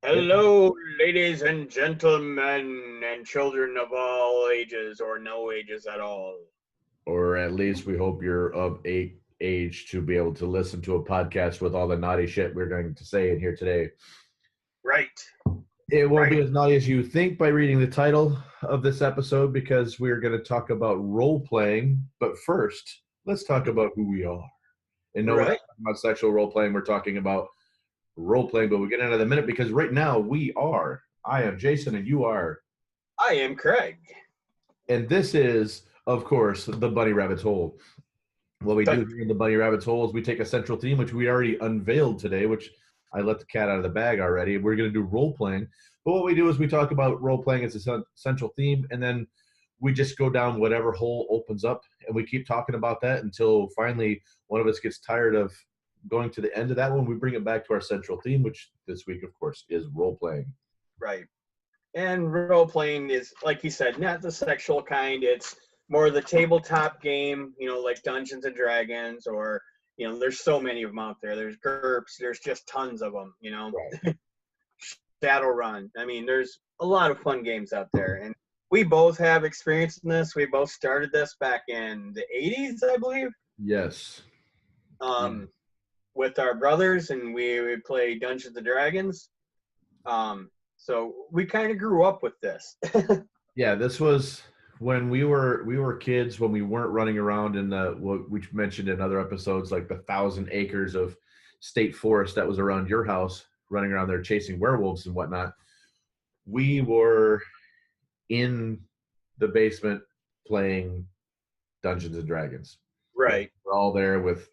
Hello, ladies and gentlemen, and children of all ages or no ages at all. Or at least we hope you're of age to be able to listen to a podcast with all the naughty shit we're going to say in here today. Right. It won't Right. be as naughty as you think by reading the title of this episode because we're going to talk about role playing. But first, let's talk about who we are. And no, we're not Right. talking about sexual role playing. We're talking about role playing, but we'll get into that in a minute because right now I am Jason and you are. I am Craig. And this is, of course, the Bunny Rabbit's Hole. What we do here in the Bunny Rabbit's Hole is we take a central theme, which we already unveiled today, which I let the cat out of the bag already. We're going to do role playing. But what we do is we talk about role playing as a central theme, and then we just go down whatever hole opens up, and we keep talking about that until finally one of us gets tired of going to the end of that one. We bring it back to our central theme, which this week, of course, is role playing. Right. And role playing is, like you said, not the sexual kind. It's more the tabletop game, like Dungeons and Dragons, or, there's so many of them out there. There's GURPS, there's just tons of them, Right. Shadowrun. I mean, there's a lot of fun games out there. And we both have experience in this. We both started this back in the 80s, I believe. Yes. With our brothers, and we would play Dungeons and Dragons. So we kind of grew up with this. Yeah, this was when we were kids, when we weren't running around in the what we mentioned in other episodes, like the 1,000 acres of state forest that was around your house, running around there chasing werewolves and whatnot. We were in the basement playing Dungeons and Dragons. Right. We're all there with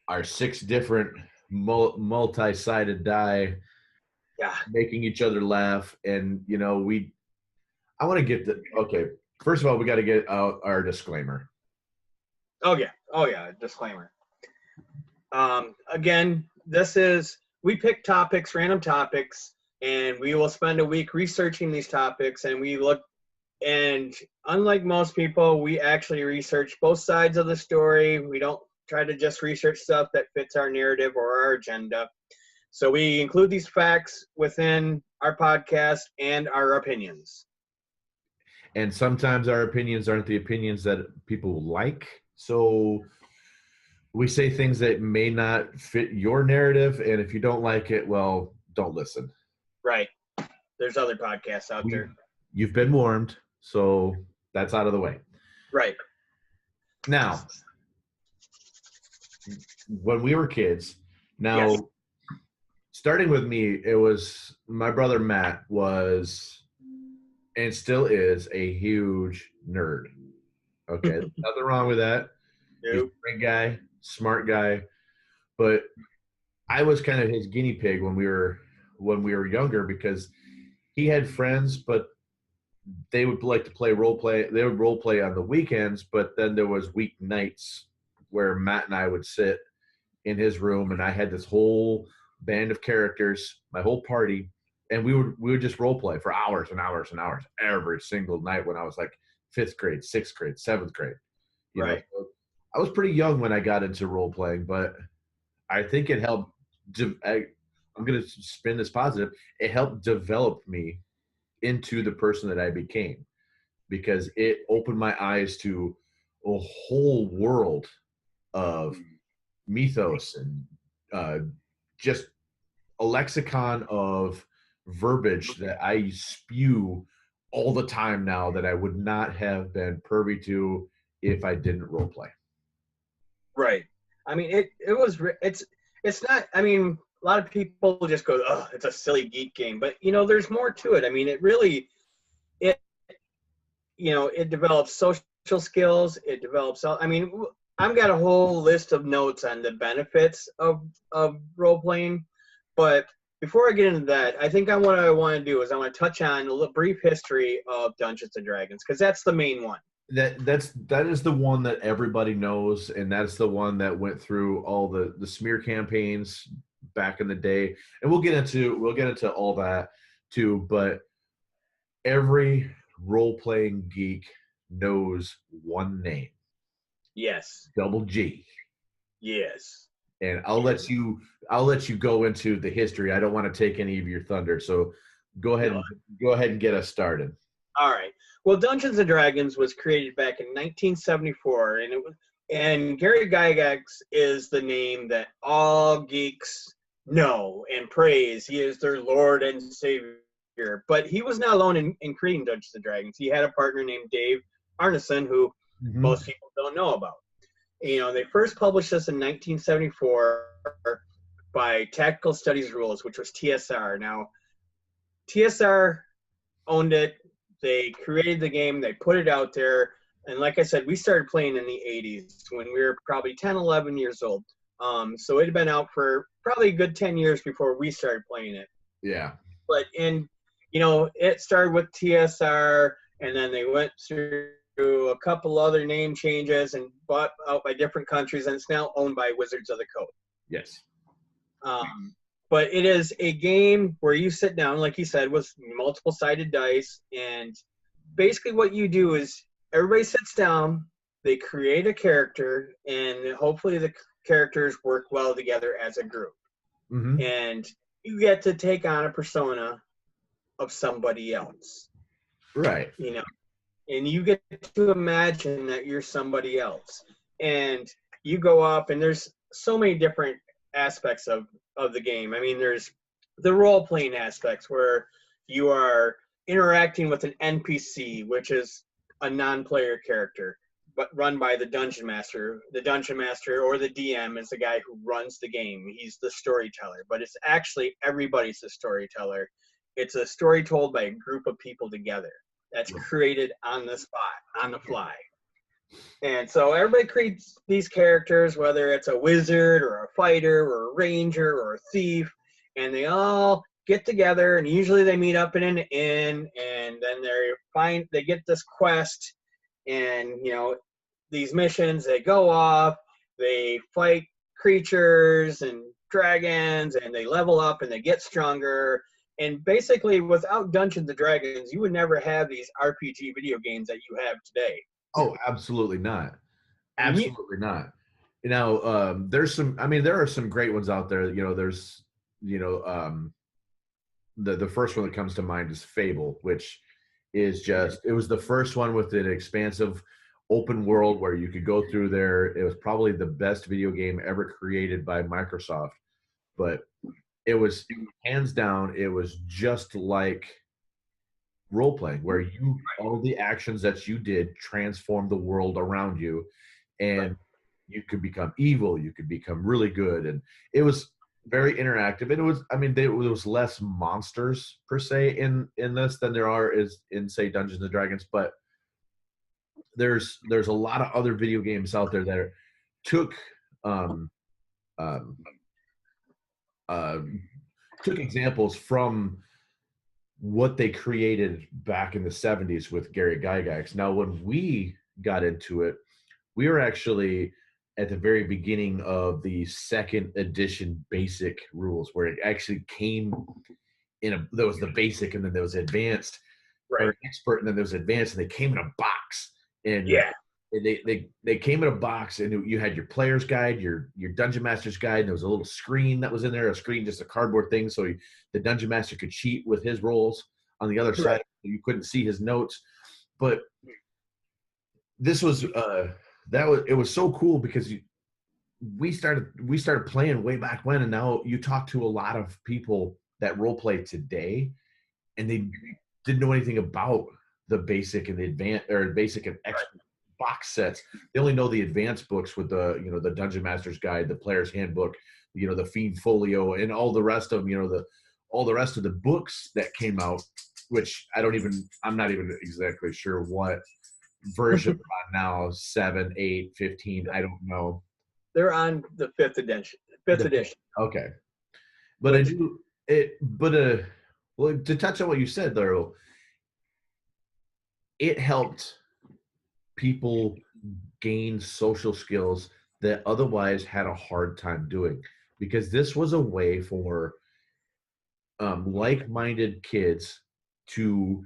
our 6 different multi-sided die, Yeah. making each other laugh. And I want to get okay, first of all, we got to get out our disclaimer. Oh yeah, disclaimer. Again, we pick topics, random topics, and we will spend a week researching these topics, and unlike most people, we actually research both sides of the story. We don't try to just research stuff that fits our narrative or our agenda. So we include these facts within our podcast and our opinions. And sometimes our opinions aren't the opinions that people like. So we say things that may not fit your narrative. And if you don't like it, well, don't listen. Right. There's other podcasts out there. You've been warned. So that's out of the way. Right. Now, when we were kids, Yes. Starting with me, it was my brother Matt was and still is a huge nerd. Okay, nothing wrong with that. Nope. He's a great guy, smart guy, but I was kind of his guinea pig when we were younger because he had friends, but they would like to play role play. They would role play on the weekends, but then there was weeknights where Matt and I would sit in his room, and I had this whole band of characters, my whole party, and we would just role play for hours and hours and hours every single night when I was like 5th grade, 6th grade, 7th grade. Right. So I was pretty young when I got into role playing, but I think it helped. I'm going to spin this positive. It helped develop me into the person that I became because it opened my eyes to a whole world of mythos and just a lexicon of verbiage that I spew all the time now that I would not have been privy to if I didn't role play. Right. I mean, it's not, I mean, a lot of people just go, oh, it's a silly geek game, but there's more to it. I mean, it develops social skills. It develops, I mean, I've got a whole list of notes on the benefits of role playing, but before I get into that, I think what I want to do is I want to touch on a brief history of Dungeons and Dragons because that's the main one. That is the one that everybody knows, and that's the one that went through all the smear campaigns back in the day, and we'll get into all that too. But every role-playing geek knows one name. Yes. Double G. Yes. and I'll let you go into the history. I don't want to take any of your thunder, so go ahead and get us started. All right. Well, Dungeons and Dragons was created back in 1974, and Gary Gygax is the name that all geeks know and praise. He is their Lord and Savior. But he was not alone in creating Dungeons and Dragons. He had a partner named Dave Arneson, who most people don't know about. They first published this in 1974 by Tactical Studies Rules, which was TSR. Now, TSR owned it. They created the game. They put it out there. And like I said, we started playing in the 80s when we were probably 10, 11 years old. So it had been out for probably a good 10 years before we started playing it. Yeah. But it started with TSR, and then they went through a couple other name changes and bought out by different countries, and it's now owned by Wizards of the Coast. Yes. But it is a game where you sit down, like you said, with multiple-sided dice, and basically what you do is everybody sits down, they create a character, and hopefully the characters work well together as a group. And you get to take on a persona of somebody else. Right. And you get to imagine that you're somebody else. And you go up, and there's so many different aspects of the game. I mean, there's the role-playing aspects where you are interacting with an NPC, which is a non-player character, but run by the Dungeon Master. The Dungeon Master or the DM is the guy who runs the game. He's the storyteller, but it's actually everybody's a storyteller. It's a story told by a group of people together that's created on the spot, on the fly. And so everybody creates these characters, whether it's a wizard or a fighter or a ranger or a thief, and they all get together, and usually they meet up in an inn, and then they get this quest, and these missions, they go off, they fight creatures and dragons, and they level up and they get stronger. And basically, without Dungeons and Dragons, you would never have these RPG video games that you have today. Oh, absolutely not. Absolutely not. There are some great ones out there. There's, the first one that comes to mind is Fable, which is it was the first one with an expansive open world where you could go through there. It was probably the best video game ever created by Microsoft, but it was hands down, it was just like role playing, where all the actions that you did transform the world around you, and you could become evil, you could become really good, and it was very interactive. And there was less monsters per se in this than there are in say Dungeons and Dragons, but there's a lot of other video games out there that took examples from what they created back in the 70s with Gary Gygax. Now, when we got into it, we were actually at the very beginning of the second edition basic rules, where it actually came there was the basic, and then there was advanced, or expert, and then there was advanced, and they came in a box. And they came in a box, and you had your player's guide, your dungeon master's guide, and there was a little screen that was in there, just a cardboard thing, so the dungeon master could cheat with his rolls on the other side. You couldn't see his notes. But this was it was so cool, because we started playing way back when, and now you talk to a lot of people that role play today, and they didn't know anything about the basic and the advanced, or basic and expert box sets. They only know the advanced books with the Dungeon Master's Guide, the Player's Handbook, the Fiend Folio, and all the rest of them, all the rest of the books that came out, which I'm not even exactly sure what version they're on now, 7, 8, 15, I don't know. They're on the 5th edition. Okay. But well, to touch on what you said, though, it helped people gain social skills that otherwise had a hard time doing, because this was a way for like-minded kids to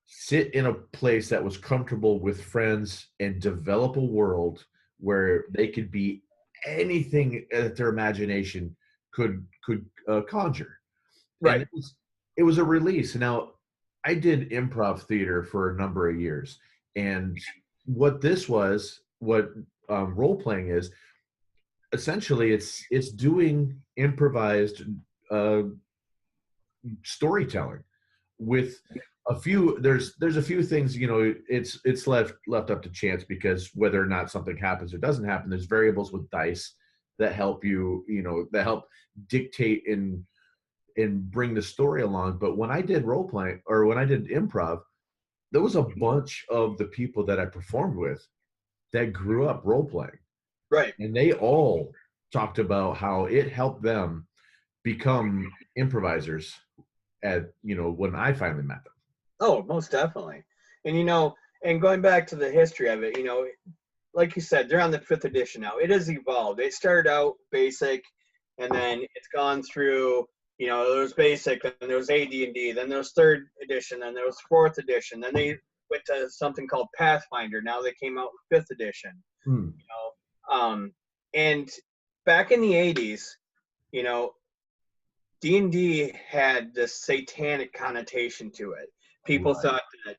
sit in a place that was comfortable with friends and develop a world where they could be anything that their imagination could conjure. And Right. it was a release. Now, I did improv theater for a number of years, and what role playing is, essentially, it's doing improvised uh, storytelling with a few. There's a few things, it's left up to chance, because whether or not something happens or doesn't happen, there's variables with dice that help that help dictate and bring the story along. But when I did role playing, or when I did improv, there was a bunch of the people that I performed with that grew up role playing, Right. and they all talked about how it helped them become improvisers when I finally met them. Oh, most definitely. And and going back to the history of it, like you said, they're on the fifth edition now. It has evolved. It started out basic, and then it's gone through. There was basic, then there was AD&D, then there was third edition, then there was fourth edition, then they went to something called Pathfinder. Now they came out with fifth edition. Hmm. And back in the 80s, D&D had this satanic connotation to it. People Right. thought that,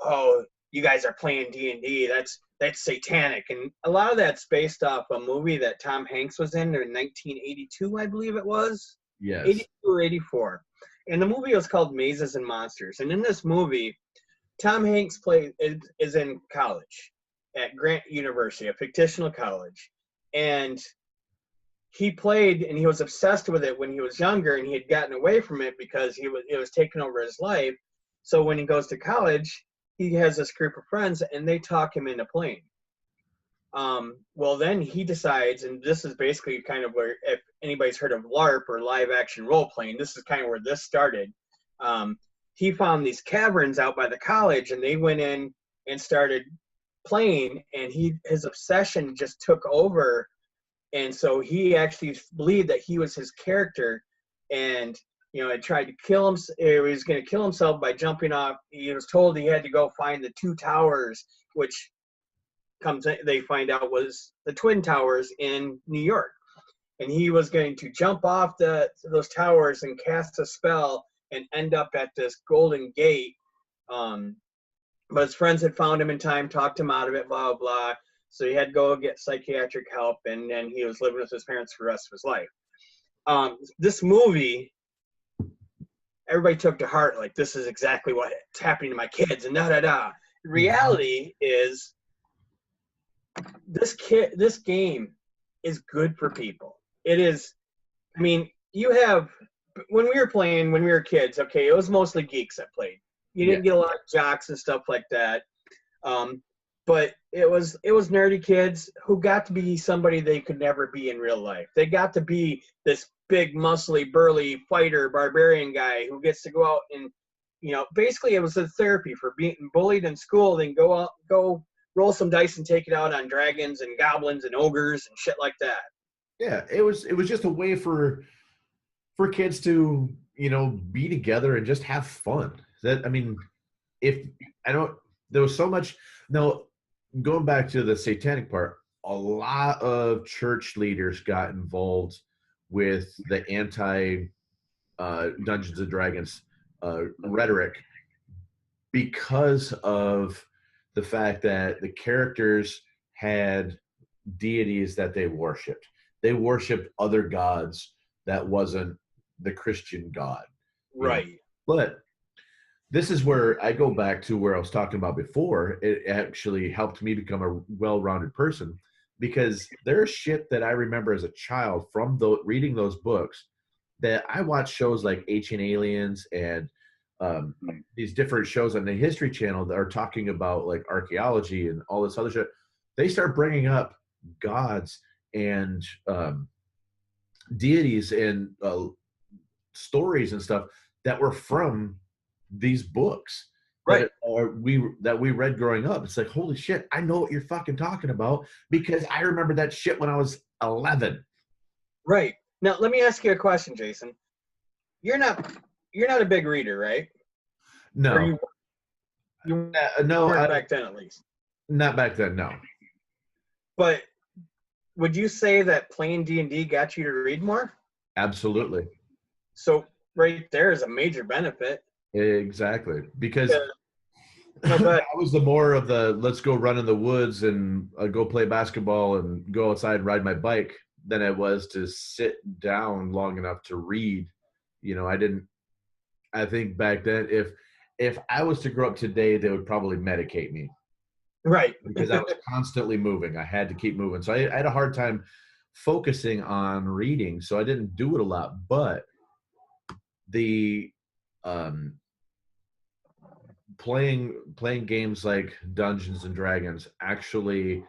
oh, you guys are playing D&D. That's satanic. And a lot of that's based off a movie that Tom Hanks was in 1982, I believe it was. Yes. 82 or 84. And the movie was called Mazes and Monsters. And in this movie, Tom Hanks is in college at Grant University, a fictional college. And he played, and he was obsessed with it when he was younger, and he had gotten away from it because it was taking over his life. So when he goes to college, he has this group of friends, and they talk him into playing. Well, then he decides, and this is basically kind of where, if anybody's heard of LARP or live action role playing, this is kind of where this started. He found these caverns out by the college, and they went in and started playing, and his obsession just took over. And so he actually believed that he was his character, and had tried to kill him. He was going to kill himself by jumping off. He was told he had to go find the two towers, which they find out was the Twin Towers in New York. And he was going to jump off those towers and cast a spell and end up at this golden gate. But his friends had found him in time, talked him out of it, blah, blah, blah. So he had to go get psychiatric help, and then he was living with his parents for the rest of his life. This movie, everybody took to heart, like, this is exactly what's happening to my kids, and da-da-da. The reality is, this game is good for people. It is, when we were playing, when we were kids, okay, it was mostly geeks that played. You didn't get a lot of jocks and stuff like that. But it was nerdy kids who got to be somebody they could never be in real life. They got to be this big, muscly, burly fighter, barbarian guy who gets to go out and, basically it was a therapy for being bullied in school. Then go roll some dice and take it out on dragons and goblins and ogres and shit like that. Yeah, it was just a way for kids to be together and just have fun. There was so much. Now, going back to the satanic part, a lot of church leaders got involved with the anti Dungeons and Dragons rhetoric because of the fact that the characters had deities that they worshipped. They worshipped other gods that wasn't the Christian God. Right. But this is where I go back to where I was talking about before. It actually helped me become a well-rounded person, because there's shit that I remember as a child from reading those books, that I watched shows like Ancient Aliens and these different shows on the History Channel that are talking about like archaeology and all this other shit. They start bringing up gods and deities and stories and stuff that were from these books, right, that we read growing up. It's like, holy shit, I know what you're fucking talking about, because I remember that shit when I was 11. Right. Now, let me ask you a question, Jason. You're not a big reader, right? No. Or you No, weren't back then, at least. Not back then, no. But would you say that playing D&D got you to read more? Absolutely. So right there is a major benefit. Exactly. Because No, I but was the more of the let's go run in the woods and go play basketball and go outside and ride my bike than it was to sit down long enough to read. I think back then, if I was to grow up today, they would probably medicate me right. because I was constantly moving. I had to keep moving. So I had a hard time focusing on reading. So I didn't do it a lot, but the um, playing games like Dungeons and Dragons actually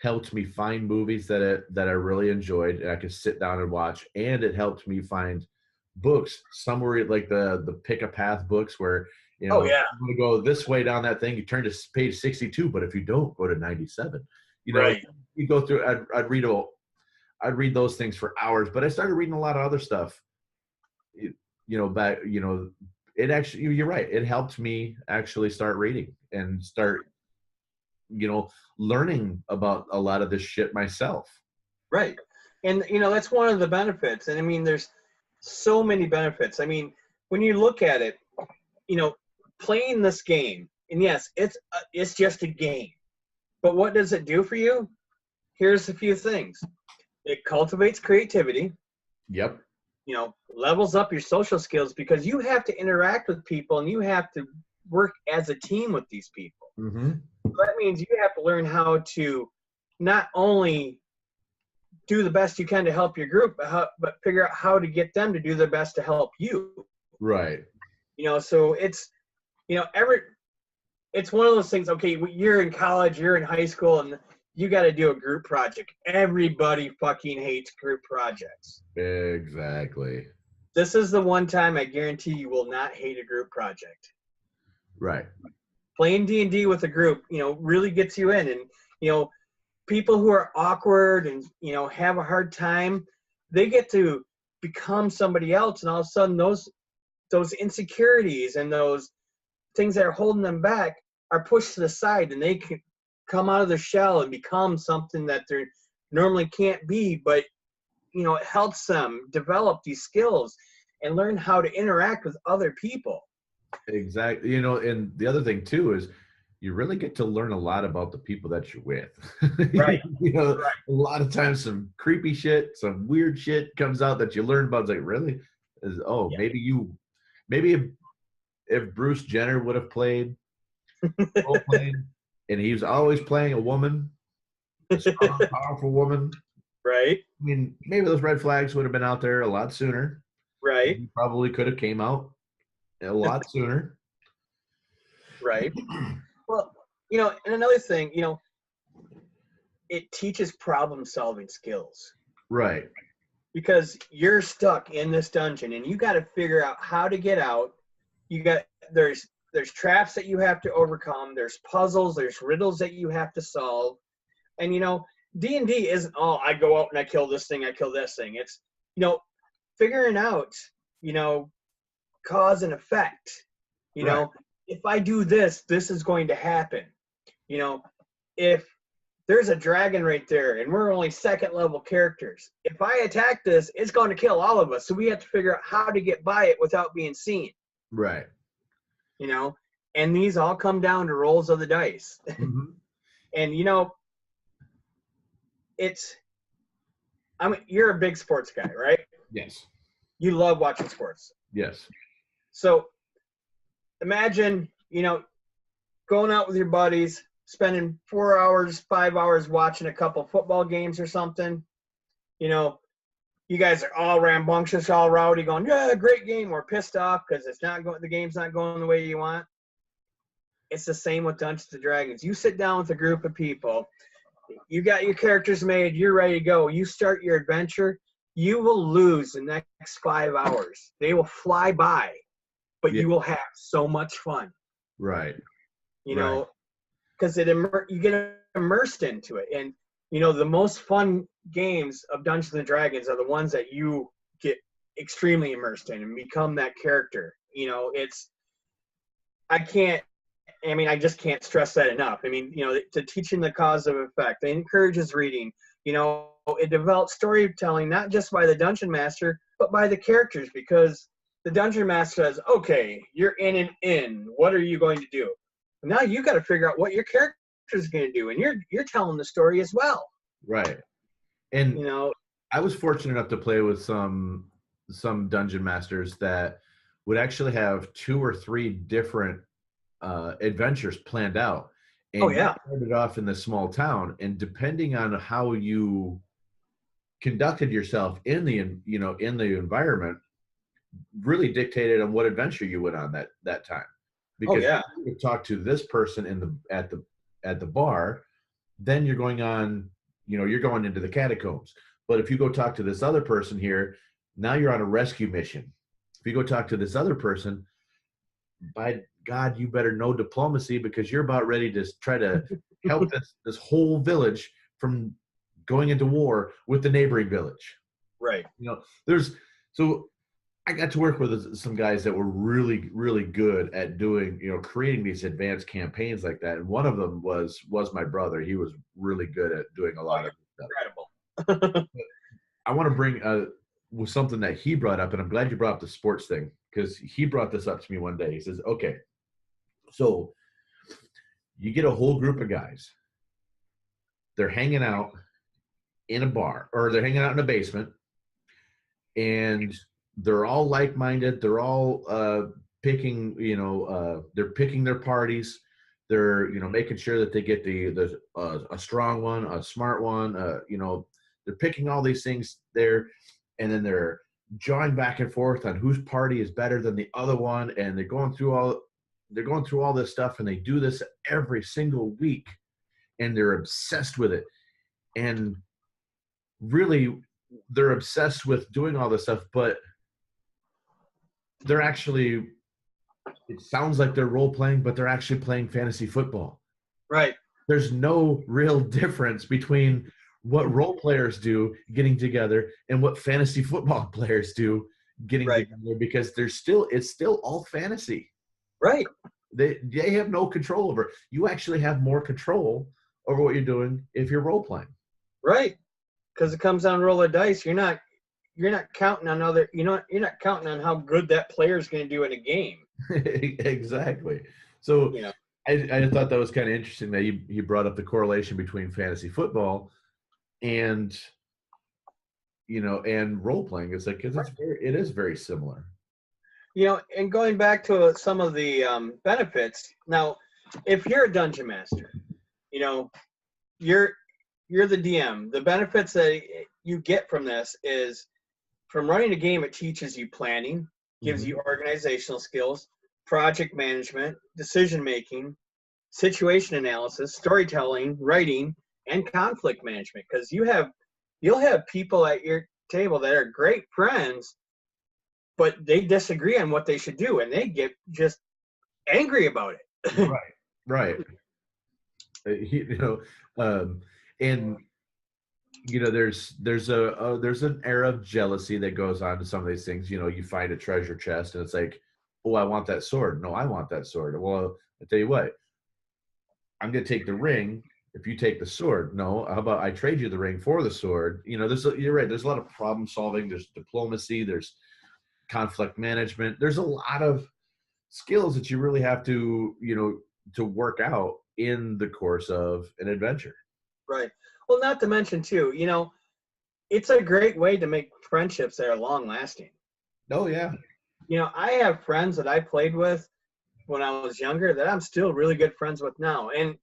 helped me find movies that I really enjoyed and I could sit down and watch, and it helped me find books. Some were like the pick a path books where Oh yeah. I'm going to go this way down that thing. You turn to page 62, but if you don't, go to 97. Right. You go through. I'd read those things for hours, but I started reading a lot of other stuff. Back. It actually, you're right. It helped me actually start reading and start, learning about a lot of this shit myself. Right. And that's one of the benefits. And I mean, there's so many benefits. I mean, when you look at it, playing this game, and yes, it's just a game. But what does it do for you? Here's a few things. It cultivates creativity. Yep. Levels up your social skills because you have to interact with people and you have to work as a team with these people. Mm-hmm. So that means you have to learn how to not only do the best you can to help your group, but figure out how to get them to do their best to help you. Right. So it's, it's one of those things. Okay, you're in college, you're in high school, and you got to do a group project. Everybody fucking hates group projects. Exactly. This is the one time I guarantee you will not hate a group project. Right. Playing D&D with a group, really gets you in. And, people who are awkward and, have a hard time, they get to become somebody else. And all of a sudden those insecurities and those things that are holding them back are pushed to the side, and they can come out of the shell and become something that they normally can't be. But, it helps them develop these skills and learn how to interact with other people. Exactly. And the other thing too is you really get to learn a lot about the people that you're with. Right. Right. Right. A lot of times some creepy shit, some weird shit comes out that you learn about. It's like, really? Yeah. Maybe if Bruce Jenner would have played role playing and he was always playing a woman, a strong, powerful woman. Right. I mean, maybe those red flags would have been out there a lot sooner. Right. He probably could have came out a lot sooner. Right. Well, and another thing, it teaches problem solving skills. Right. Because you're stuck in this dungeon and you got to figure out how to get out. There's traps that you have to overcome. There's puzzles, there's riddles that you have to solve. And D&D isn't I go out and I kill this thing, I kill this thing. It's figuring out cause and effect. Right. If I do this is going to happen. If there's a dragon right there and we're only second level characters, if I attack this, it's going to kill all of us. So we have to figure out how to get by it without being seen. Right. And these all come down to rolls of the dice. Mm-hmm. And you're a big sports guy, right? Yes. You love watching sports. Yes. So imagine, going out with your buddies, spending 4 hours, 5 hours watching a couple football games or something. You guys are all rambunctious, all rowdy, going, yeah, great game. We're pissed off because the game's not going the way you want. It's the same with Dungeons & Dragons. You sit down with a group of people. You got your characters made. You're ready to go. You start your adventure. You will lose the next 5 hours. They will fly by, but you will have so much fun. Right. Because you get immersed into it. And, the most fun games of Dungeons & Dragons are the ones that you get extremely immersed in and become that character. I just can't stress that enough. To teaching the cause of effect, it encourages reading, It develops storytelling not just by the dungeon master, but by the characters, because the dungeon master says, okay, you're in an inn. What are you going to do? Now you got to figure out what your character is going to do, and you're telling the story as well. Right. And I was fortunate enough to play with some dungeon masters that would actually have 2 or 3 different adventures planned out. And you started off in this small town, and depending on how you conducted yourself in the environment, really dictated on what adventure you went on that time. Because you could talk to this person at the bar, then you're going on, you're going into the catacombs. But if you go talk to this other person here, now you're on a rescue mission. If you go talk to this other person, by God, you better know diplomacy, because you're about ready to try to help this whole village from going into war with the neighboring village. Right. So I got to work with some guys that were really, really good at doing, creating these advanced campaigns like that. And one of them was my brother. He was really good at doing a lot of stuff. Incredible. I want to bring was something that he brought up, and I'm glad you brought up the sports thing, because he brought this up to me one day. He says, okay, so you get a whole group of guys. They're hanging out in a bar, or they're hanging out in a basement, and they're all like-minded. They're all picking, they're picking their parties. They're, making sure that they get a strong one, a smart one. They're picking all these things there, and then they're jawing back and forth on whose party is better than the other one, and they're going through all this stuff, and they do this every single week, and they're obsessed with it. And really, they're obsessed with doing all this stuff, but they're actually, it sounds like they're role playing, but they're actually playing fantasy football. Right. There's no real difference between what role players do getting together and what fantasy football players do getting together, because it's still all fantasy. Right. They have no control over. You actually have more control over what you're doing if you're role playing. Right. Because it comes down to roll of dice. You're not counting on you're not counting on how good that player is going to do in a game. Exactly. So I thought that was kind of interesting that you brought up the correlation between fantasy football and and role playing. It's like, because it is very similar. And going back to some of the benefits. Now, if you're a dungeon master, you're the DM. The benefits that you get from this is, from running a game, it teaches you planning, gives you organizational skills, project management, decision making, situation analysis, storytelling, writing, and conflict management. Because you'll have people at your table that are great friends, but they disagree on what they should do, and they get just angry about it. Right. And there's an era of jealousy that goes on to some of these things. You find a treasure chest, and it's like, oh, I want that sword. No, I want that sword. Well, I tell you what, I'm going to take the ring if you take the sword. No, how about I trade you the ring for the sword? You're right. There's a lot of problem solving. There's diplomacy. There's conflict management. There's a lot of skills that you really have to, to work out in the course of an adventure. Right. Well, not to mention too, it's a great way to make friendships that are long lasting. Oh yeah. I have friends that I played with when I was younger that I'm still really good friends with now. And,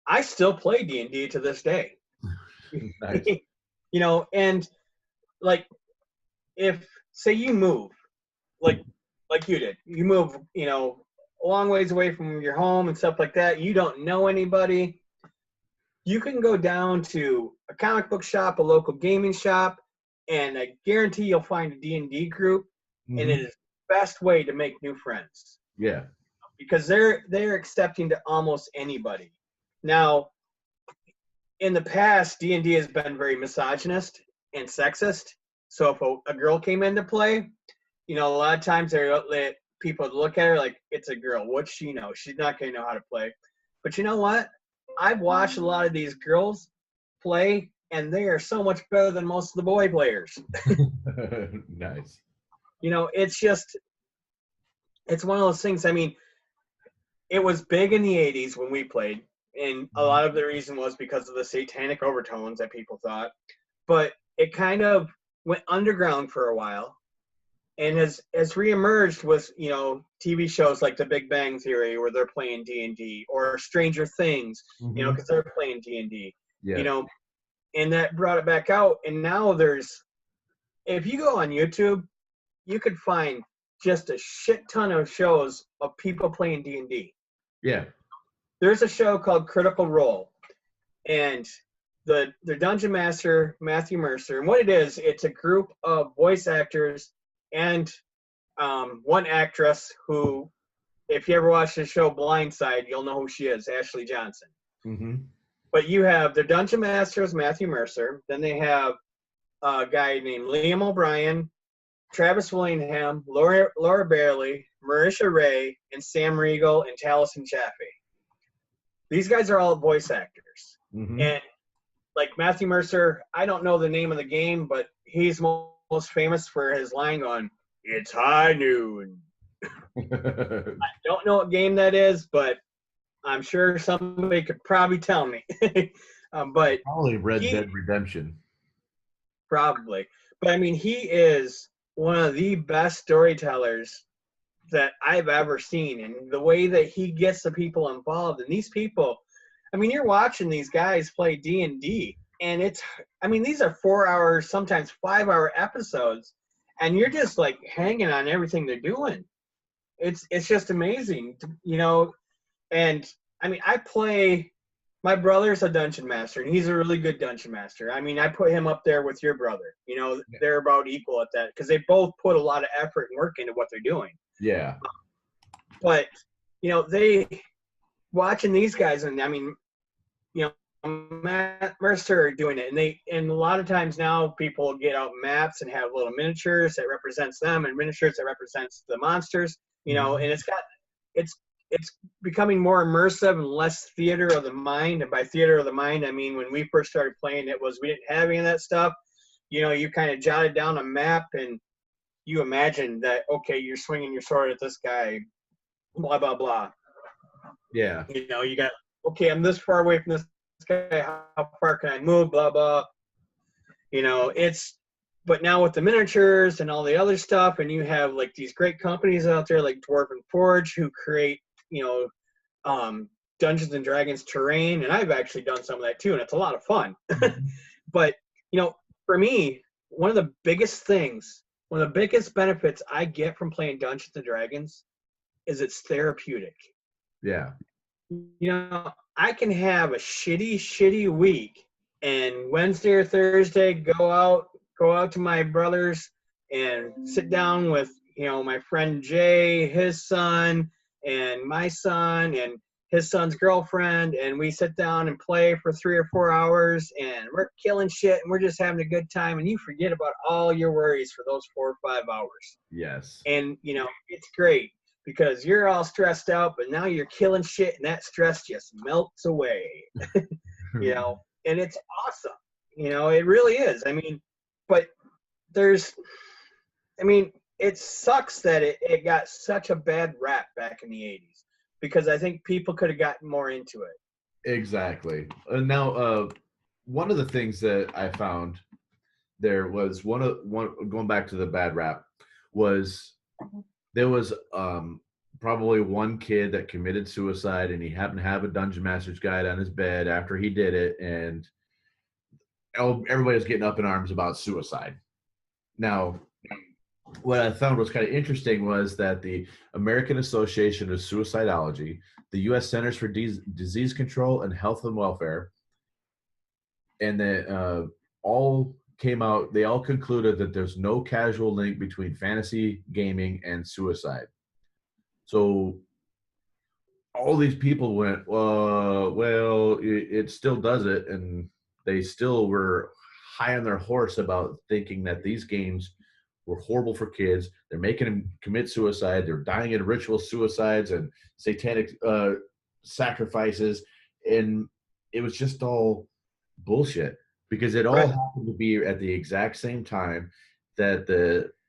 I still play D&D to this day. Nice. And like, if say you move, like you did, you move, a long ways away from your home and stuff like that. You don't know anybody. You can go down to a comic book shop, a local gaming shop, and I guarantee you'll find a D&D group, and it is the best way to make new friends. Yeah. Because they're accepting to almost anybody. Now, in the past, D&D has been very misogynist and sexist. So if a girl came into play, a lot of times people would look at her like, it's a girl. What's she know? She's not going to know how to play. But you know what? I've watched a lot of these girls play, and they are so much better than most of the boy players. Nice. It's just, it's one of those things. I mean, it was big in the 80s when we played, and a lot of the reason was because of the satanic overtones that people thought. But it kind of went underground for a while, and has reemerged with TV shows like The Big Bang Theory, where they're playing D&D, or Stranger Things, because they're playing D&D. Yeah. And that brought it back out. And now if you go on YouTube, you could find just a shit ton of shows of people playing D&D. Yeah. There's a show called Critical Role, and the dungeon master, Matthew Mercer, and what it is, it's a group of voice actors and one actress who, if you ever watched the show Blindside, you'll know who she is, Ashley Johnson. Mm-hmm. But you have the dungeon master is Matthew Mercer. Then they have a guy named Liam O'Brien, Travis Willingham, Laura Bailey, Marisha Ray, and Sam Riegel and Taliesin Jaffe. These guys are all voice actors. Mm-hmm. And like Matthew Mercer, I don't know the name of the game, but he's most famous for his line on, "It's high noon." I don't know what game that is, but I'm sure somebody could probably tell me. But probably Red Dead Redemption. Probably. But I mean, he is one of the best storytellers that I've ever seen. And the way that he gets the people involved, and these people, I mean, you're watching these guys play D&D, and these are 4 hours, sometimes 5 hour episodes, and you're just like hanging on everything they're doing. It's just amazing, and I mean, my brother's a dungeon master, and he's a really good dungeon master. I mean, I put him up there with your brother. They're about equal at that because they both put a lot of effort and work into what they're doing. Yeah. But, they watching these guys, and I mean, Matt Mercer are doing it, and a lot of times now people get out maps and have little miniatures that represents them and miniatures that represents the monsters, and it's becoming more immersive and less theater of the mind. And by theater of the mind, I mean, when we first started playing, we didn't have any of that stuff. You kind of jotted down a map and you imagine that, okay, you're swinging your sword at this guy, blah, blah, blah. Yeah. You got, okay, I'm this far away from this guy. How far can I move? Blah, blah. But now with the miniatures and all the other stuff, and you have like these great companies out there like Dwarven Forge who create, Dungeons and Dragons terrain, and I've actually done some of that too, and it's a lot of fun. But for me, one of the biggest benefits I get from playing Dungeons and Dragons is it's therapeutic. Yeah. I can have a shitty week, and Wednesday or Thursday go out to my brother's and sit down with my friend Jay, his son, and my son, and his son's girlfriend, and we sit down and play for 3 or 4 hours, and we're killing shit, and we're just having a good time, and you forget about all your worries for those 4 or 5 hours. Yes. And it's great because you're all stressed out, but now you're killing shit, and that stress just melts away. And it's awesome. It really is. I mean, but it sucks that it got such a bad rap back in the 80s because I think people could have gotten more into it. Exactly. Now, one of the things that I found there was one going back to the bad rap was there was probably one kid that committed suicide, and he happened to have a dungeon master's guide on his bed after he did it, and everybody was getting up in arms about suicide. Now, what I found was kind of interesting was that the American Association of Suicidology, the U.S. Centers for Disease Control and Health and Welfare, and they all came out, they all concluded that there's no causal link between fantasy gaming and suicide. So all these people went, well, it still does it, and they still were high on their horse about thinking that these games were horrible for kids. They're making them commit suicide. They're dying in ritual suicides and satanic sacrifices, and it was just all bullshit. because it all Right. happened to be at the exact same time that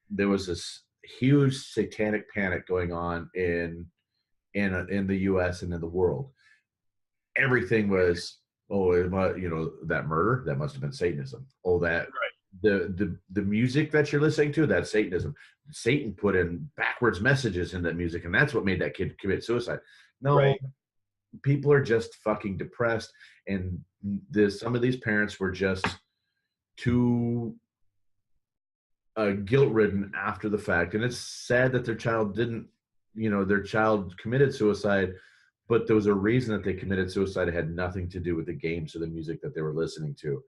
there was this huge satanic panic going on in the U.S. and in the world. Everything was, oh, that murder, that must have been Satanism. Oh, that the music that you're listening to, that's Satanism. Satan put in backwards messages in that music, and that's what made that kid commit suicide. No, Right. people are just fucking depressed, and some of these parents were just too guilt-ridden after the fact, and it's sad that their child didn't, their child committed suicide, but there was a reason that they committed suicide. It had nothing to do with the games or the music that they were listening to.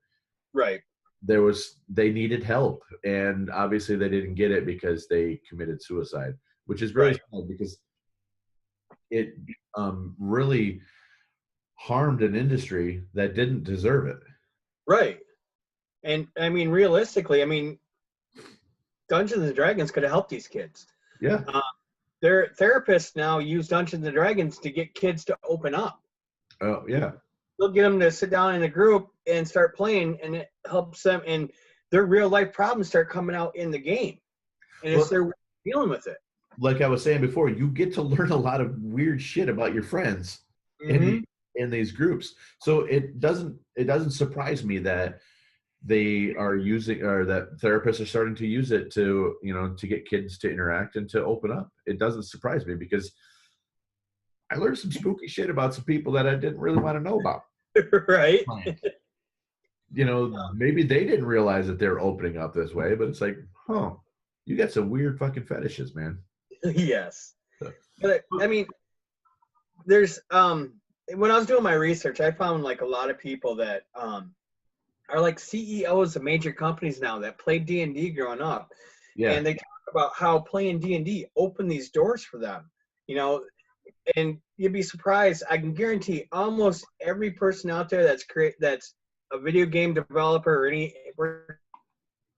Right. They needed help, and obviously they didn't get it because they committed suicide, which is really Right. sad because it really harmed an industry that didn't deserve it. Right. And I mean, realistically, I mean, Dungeons and Dragons could have helped these kids. Yeah. Their therapists now use Dungeons and Dragons to get kids to open up. Oh, yeah. They'll get them to sit down in a group and start playing, and it helps them, and their real life problems start coming out in the game, and it's their way of dealing with it. Like I was saying before, you get to learn a lot of weird shit about your friends in these groups. So it doesn't surprise me that they are using, or that therapists are starting to use it to, to get kids to interact and to open up. It doesn't surprise me because I learned some spooky shit about some people that I didn't really want to know about. Right. Maybe they didn't realize that they're opening up this way, but it's like, you got some weird fucking fetishes, man. Yes. But I mean, there's when I was doing my research, I found like a lot of people that are like CEOs of major companies now that played D&D growing up. Yeah. And they talk about how playing D&D opened these doors for them, and you'd be surprised. I can guarantee almost every person out there that's a video game developer or any work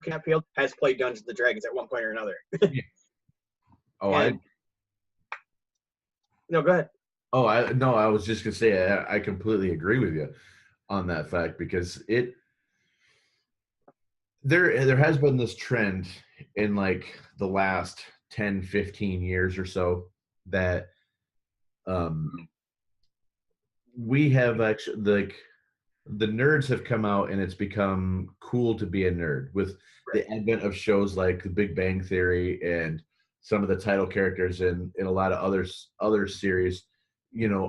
in that field has played Dungeons and Dragons at one point or another. Yeah. No, go ahead. I was just gonna say I completely agree with you on that fact, because there has been this trend in like the last 10, 15 years or so that we have actually, like, the nerds have come out, and it's become cool to be a nerd with the advent of shows like The Big Bang Theory and some of the title characters in a lot of other series,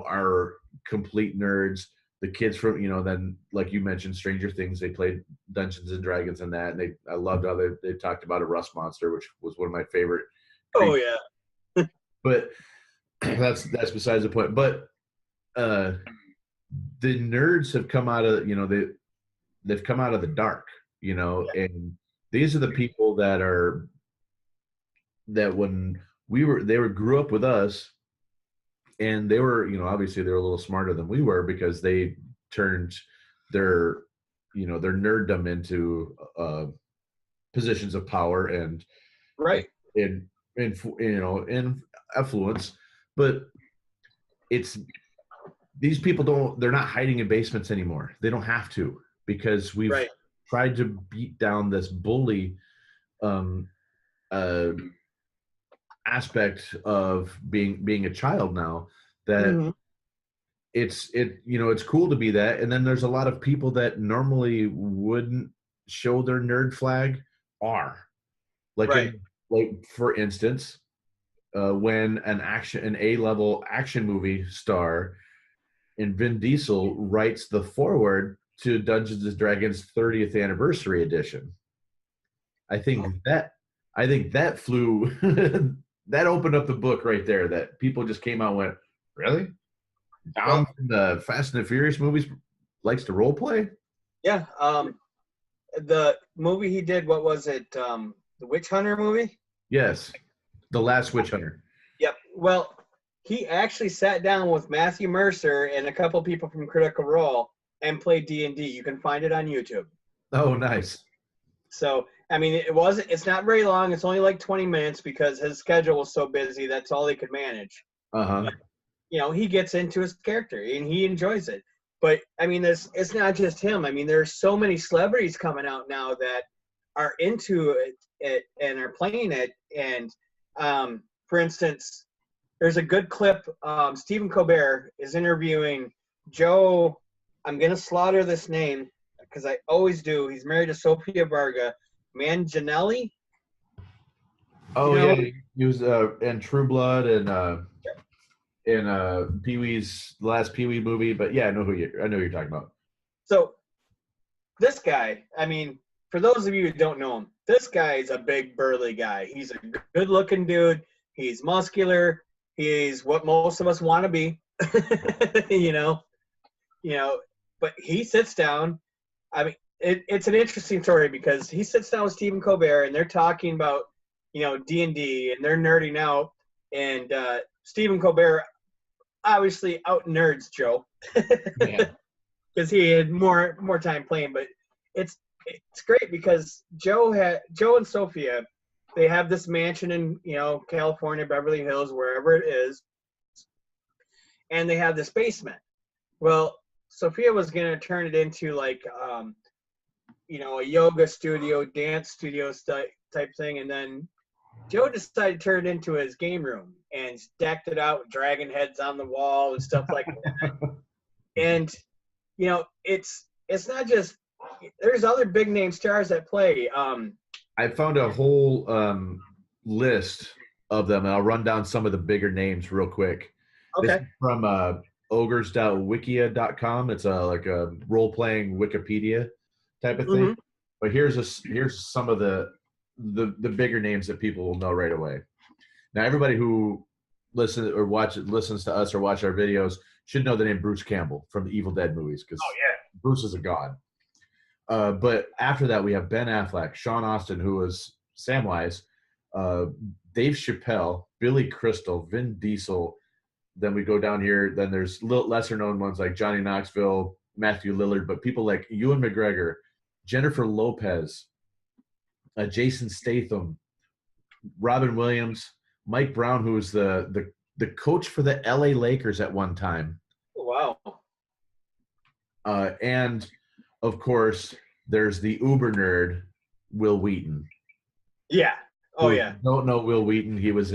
are complete nerds. The kids from, then like you mentioned, Stranger Things, they played Dungeons and Dragons and that, and I loved how they talked about a rust monster, which was one of my favorite. Oh yeah. But that's besides the point. But the nerds have come out of, they've come out of the dark, and these are the people that when they grew up with us, and they were, obviously they were a little smarter than we were, because they turned their nerddom into positions of power and in affluence. But these people they're not hiding in basements anymore. They don't have to, because we've tried to beat down this bully aspect of being a child now, that it's cool to be that. And then there's a lot of people that normally wouldn't show their nerd flag are like for instance, when an A-level action movie star in Vin Diesel writes the foreword to Dungeons and Dragons 30th anniversary edition. I think that flew that opened up the book right there, that people just came out and went, really? Dom from the Fast and the Furious movies likes to role play? Yeah. The movie he did, what was it? The Witch Hunter movie? Yes. The Last Witch Hunter. Yep. Well, he actually sat down with Matthew Mercer and a couple people from Critical Role and played D&D. You can find it on YouTube. Oh, nice. So, I mean, it's not very long. It's only like 20 minutes because his schedule was so busy. That's all he could manage. Uh-huh. But, he gets into his character and he enjoys it. But I mean, it's not just him. I mean, there's so many celebrities coming out now that are into it and are playing it. And for instance, there's a good clip. Stephen Colbert is interviewing Joe. I'm gonna slaughter this name because I always do. He's married to Sofia Varga. Manganiello. Oh You know, yeah, he was in True Blood and in Pee Wee's last Pee Wee movie. But yeah, I know who you're talking about. so this guy, I mean, for those of you who don't know him, this guy is a big burly guy. He's a good-looking dude. He's muscular. He's what most of us want to be. you know, But he sits down. I mean, it's an interesting story because he sits down with Stephen Colbert and they're talking about D&D and they're nerding out. And Stephen Colbert obviously out nerds Joe. Yeah. Because he had more time playing. But it's great because Joe and Sophia, they have this mansion in California, Beverly Hills, wherever it is, and they have this basement. Well, Sophia was gonna turn it into like a yoga studio, dance studio type thing, and then Joe decided to turn it into his game room and decked it out with dragon heads on the wall and stuff like that. And it's not just, there's other big name stars that play. I found a whole list of them, and I'll run down some of the bigger names real quick. Okay. This is from ogres.wikia.com. It's like a role-playing Wikipedia type of thing. Mm-hmm. But here's some of the bigger names that people will know right away. Now, everybody who listens to us or watch our videos should know the name Bruce Campbell from the Evil Dead movies, because Bruce is a god. But after that, we have Ben Affleck, Sean Austin, who was Samwise, Dave Chappelle, Billy Crystal, Vin Diesel. Then we go down here. Then there's lesser known ones like Johnny Knoxville, Matthew Lillard, but people like Ewan McGregor, Jennifer Lopez, Jason Statham, Robin Williams, Mike Brown, who was the coach for the LA Lakers at one time. Wow. And of course, there's the uber nerd, Will Wheaton. Yeah. Oh, yeah. Don't know Will Wheaton. He was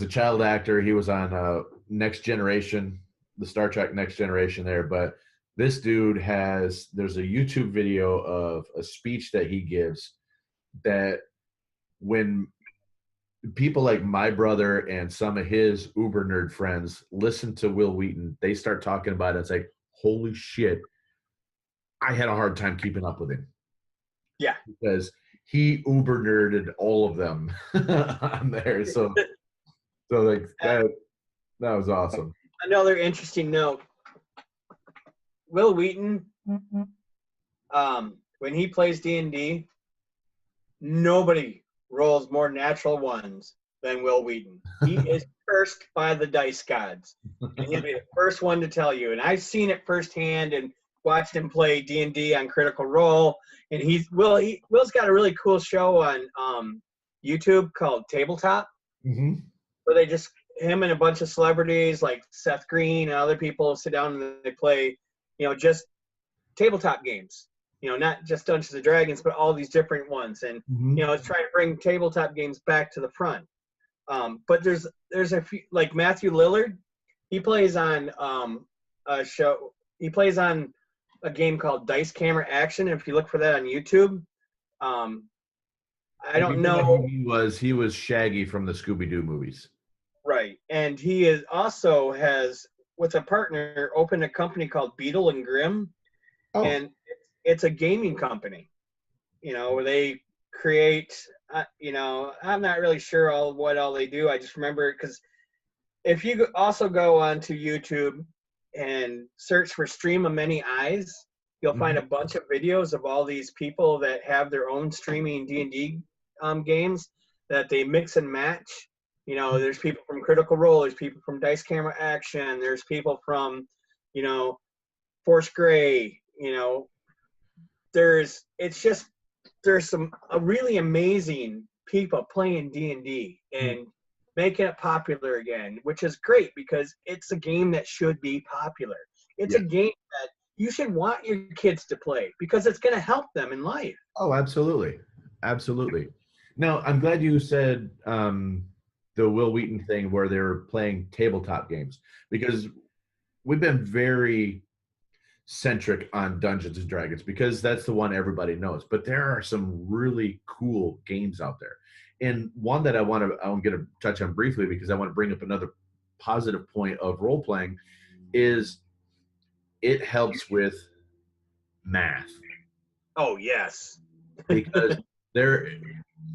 a child actor. He was on Next Generation, the Star Trek Next Generation there. But this dude there's a YouTube video of a speech that he gives that when people like my brother and some of his uber nerd friends listen to Will Wheaton, they start talking about it. It's like, holy shit, I had a hard time keeping up with him. Yeah. Because he uber nerded all of them on there. So like that was awesome. Another interesting note. Will Wheaton, when he plays D&D, nobody rolls more natural ones than Will Wheaton. He is cursed by the dice gods. And he'll be the first one to tell you. And I've seen it firsthand and watched him play D&D on Critical Role. And Will's got a really cool show on YouTube called Tabletop, where him and a bunch of celebrities like Seth Green and other people sit down and they play, just tabletop games. Not just Dungeons and Dragons, but all these different ones. And, it's trying to bring tabletop games back to the front. But there's a few, like Matthew Lillard, he plays on a game called Dice Camera Action. If you look for that on YouTube, I don't know. He was Shaggy from the Scooby-Doo movies. Right. And he has, with a partner, opened a company called Beetle and Grimm. Oh. And it's a gaming company, where they create, I'm not really sure what all they do. I just remember it because if you also go onto YouTube and search for Stream of Many Eyes, you'll find a bunch of videos of all these people that have their own streaming D&D games that they mix and match. There's people from Critical Role, there's people from Dice Camera Action, there's people from, Force Gray, there's some really amazing people playing D&D and making it popular again, which is great because it's a game that should be popular. It's Yeah. a game that you should want your kids to play because it's going to help them in life. Oh, absolutely. Absolutely. Now, I'm glad you said the Will Wheaton thing where they're playing tabletop games, because we've been very centric on Dungeons and Dragons because that's the one everybody knows. But there are some really cool games out there. And one that I'm going to touch on briefly because I want to bring up another positive point of role playing is it helps with math. Oh, yes. Because there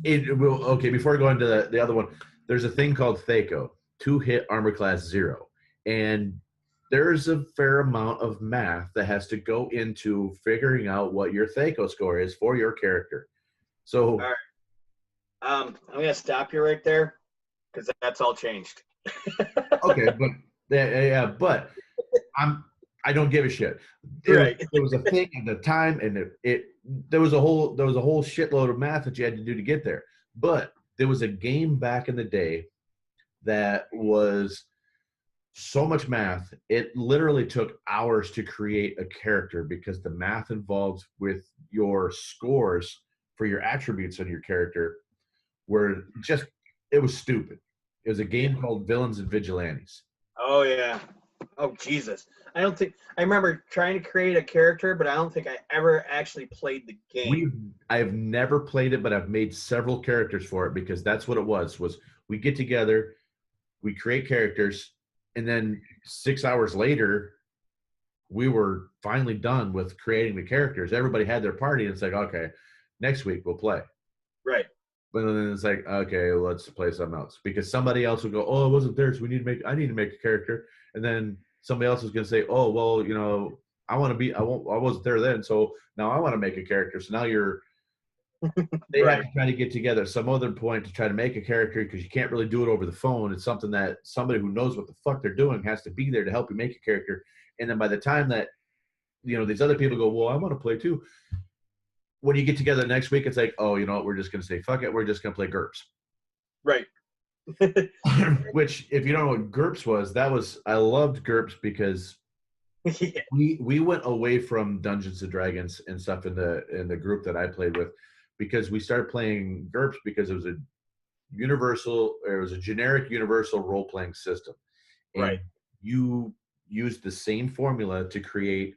it will okay, before I go into the other one, there's a thing called THACO, 2-hit armor class 0. And there's a fair amount of math that has to go into figuring out what your THACO score is for your character. So All right. I'm going to stop you right there because that's all changed. okay, but yeah, but I don't give a shit. Right. It was a thing at the time, and there was a whole shitload of math that you had to do to get there. But there was a game back in the day that was so much math, it literally took hours to create a character because the math involved with your scores for your attributes on your character were just, it was stupid. It was a game called Villains and Vigilantes. Oh, yeah. Oh, Jesus. I remember trying to create a character, but I don't think I ever actually played the game. I've never played it, but I've made several characters for it because that's what it was we get together, we create characters, and then 6 hours later, we were finally done with creating the characters. Everybody had their party, and it's like, okay, next week we'll play. Right. But then it's like, okay, let's play something else. Because somebody else will go, oh, it wasn't there, so I need to make a character. And then somebody else is going to say, oh, well, I wasn't there then, so now I want to make a character. So now they Right. have to try to get together some other point to try to make a character because you can't really do it over the phone. It's something that somebody who knows what the fuck they're doing has to be there to help you make a character. And then by the time that, these other people go, well, I want to play too. When you get together next week, it's like, oh, you know what? We're just going to say, fuck it. We're just going to play GURPS. Right. Which, if you don't know what GURPS was, I loved GURPS because Yeah. we went away from Dungeons and Dragons and stuff in the group that I played with because we started playing GURPS because it was a generic universal role-playing system. And Right. you used the same formula to create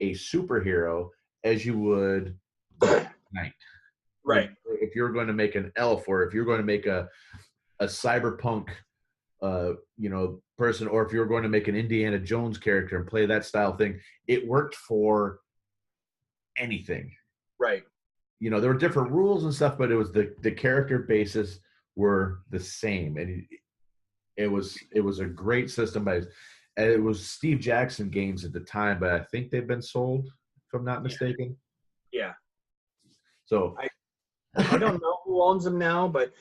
a superhero as you would Knight. Right. If you're going to make an elf, or if you're going to make a cyberpunk person, or if you're going to make an Indiana Jones character and play that style thing, it worked for anything. Right. There were different rules and stuff, but it was the character bases were the same, and it was a great system. And it was Steve Jackson games at the time, but I think they've been sold, if I'm not mistaken. Yeah. So I don't know who owns them now, but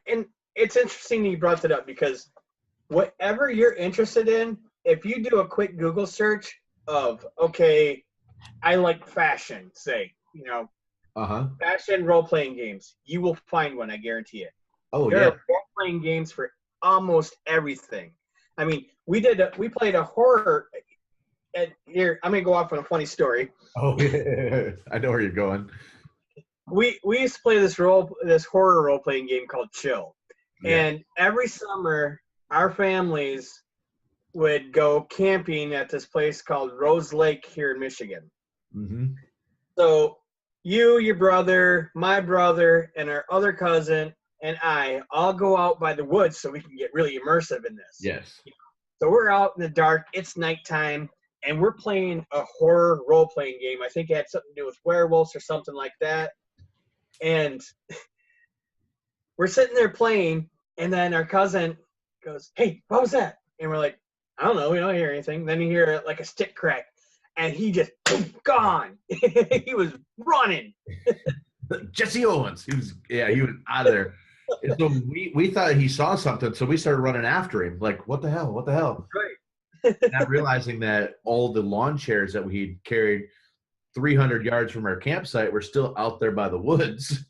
and it's interesting you brought that up because whatever you're interested in, if you do a quick Google search of, okay, I like fashion, say, fashion role-playing games, you will find one, I guarantee it. Oh, there yeah. are role-playing games for almost everything. I mean, we played a horror. And here, I'm gonna go off on a funny story. Oh, yeah. I know where you're going. We used to play this horror role-playing game called Chill. Yeah. And every summer, our families would go camping at this place called Rose Lake here in Michigan. Mm-hmm. So you, your brother, my brother, and our other cousin, and I all go out by the woods so we can get really immersive in this. Yes. So we're out in the dark. It's nighttime, and we're playing a horror role-playing game. I think it had something to do with werewolves or something like that. And we're sitting there playing, and then our cousin goes, "Hey, what was that?" And we're like, "I don't know. We don't hear anything." Then you hear like a stick crack, and he just gone. He was running. Jesse Owens. He was out of there. And so we thought he saw something, so we started running after him. Like, what the hell? What the hell? Right. Not realizing that all the lawn chairs that we carried 300 yards from our campsite were still out there by the woods.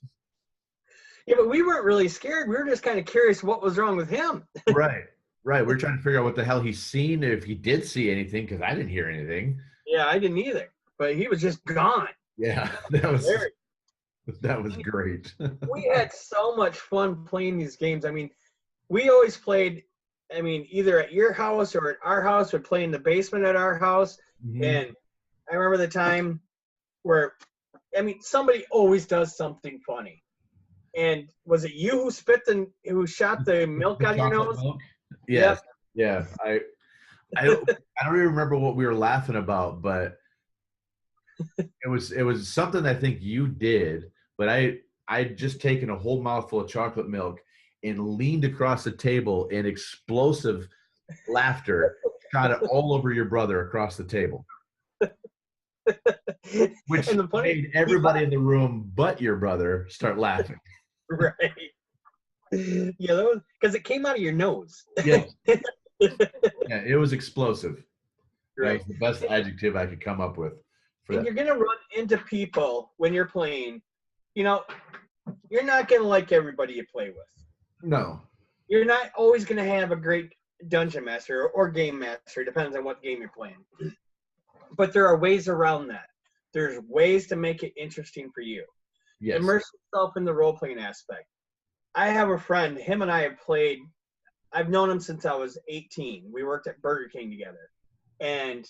Yeah, but we weren't really scared. We were just kind of curious what was wrong with him. Right. Right. We're trying to figure out what the hell he's seen, if he did see anything, because I didn't hear anything. Yeah, I didn't either. But he was just gone. Yeah, There. that was great. We had so much fun playing these games. I mean, we always played, I mean, either at your house or at our house, or play in the basement at our house. Mhm. And I remember the time where, I mean, somebody always does something funny. And was it you who shot the milk The out of your chocolate nose? milk. Yes. Yep. Yeah. I don't even remember what we were laughing about, but it was something I think you did, but I'd just taken a whole mouthful of chocolate milk and leaned across the table in explosive laughter, shot it all over your brother across the table, which And the funny, made everybody in the room but your brother start laughing. right? Yeah, that was because it came out of your nose. Yeah, yeah, it was explosive. That Right. was the best adjective I could come up with for And that. you're gonna run into people when you're playing. You know, you're not gonna like everybody you play with. No. You're not always gonna have a great dungeon master or game master. Depends on what game you're playing. But there are ways around that. There's ways to make it interesting for you. Yes. Immerse yourself in the role playing aspect. I have a friend. Him and I have played. I've known him since I was 18. We worked at Burger King together, and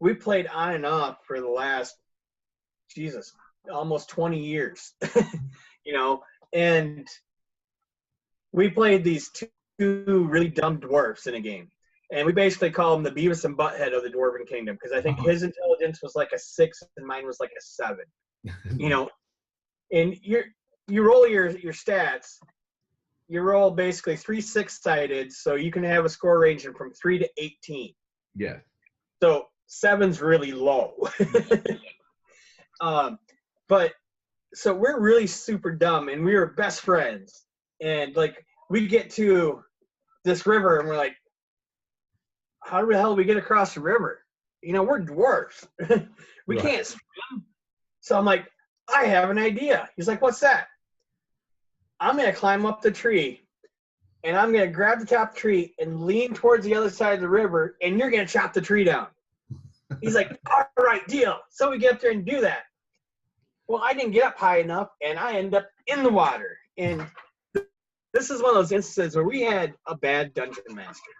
we played on and off for the last, Jesus, almost 20 years. You know, and we played these two really dumb dwarfs in a game. And we basically call them the Beavis and Butthead of the Dwarven Kingdom, because I think his intelligence was like a 6 and mine was like a 7. You know, and you roll your stats. You roll basically 3 6-sided, so you can have a score ranging from 3 to 18. Yeah. So 7's really low. But so we're really super dumb, and we were best friends. And like we get to this river, and we're like, how the hell do we get across the river? You know, we're dwarfs. We Right. can't swim. So I'm like, I have an idea. He's like, what's that? I'm going to climb up the tree, and I'm going to grab the top of the tree and lean towards the other side of the river, and you're going to chop the tree down. He's like, all right, deal. So we get up there and do that. Well, I didn't get up high enough, and I end up in the water. And this is one of those instances where we had a bad dungeon master.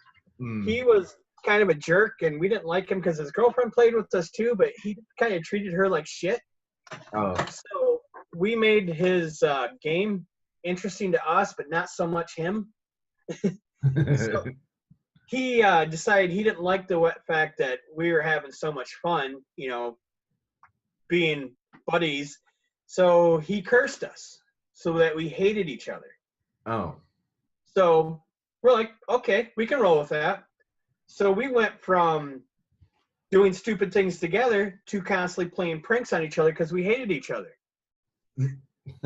Mm. He was kind of a jerk, and we didn't like him because his girlfriend played with us too, but he kind of treated her like shit. Oh. So we made his game interesting to us, but not so much him. So he decided he didn't like the fact that we were having so much fun, you know, being buddies. So he cursed us so that we hated each other. Oh. So we're like, okay, we can roll with that. So we went from doing stupid things together to constantly playing pranks on each other because we hated each other.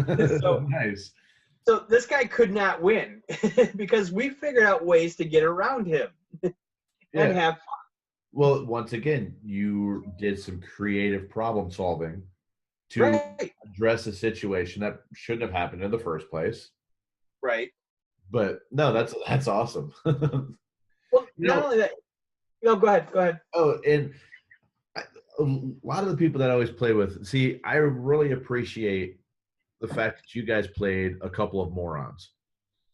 So, nice. So this guy could not win because we figured out ways to get around him and have fun. Well, once again, you did some creative problem solving to Right. address a situation that shouldn't have happened in the first place. Right. But no, that's awesome. Well, not only that. No, go ahead. Oh, and a lot of the people that I always play with, see, I really appreciate the fact that you guys played a couple of morons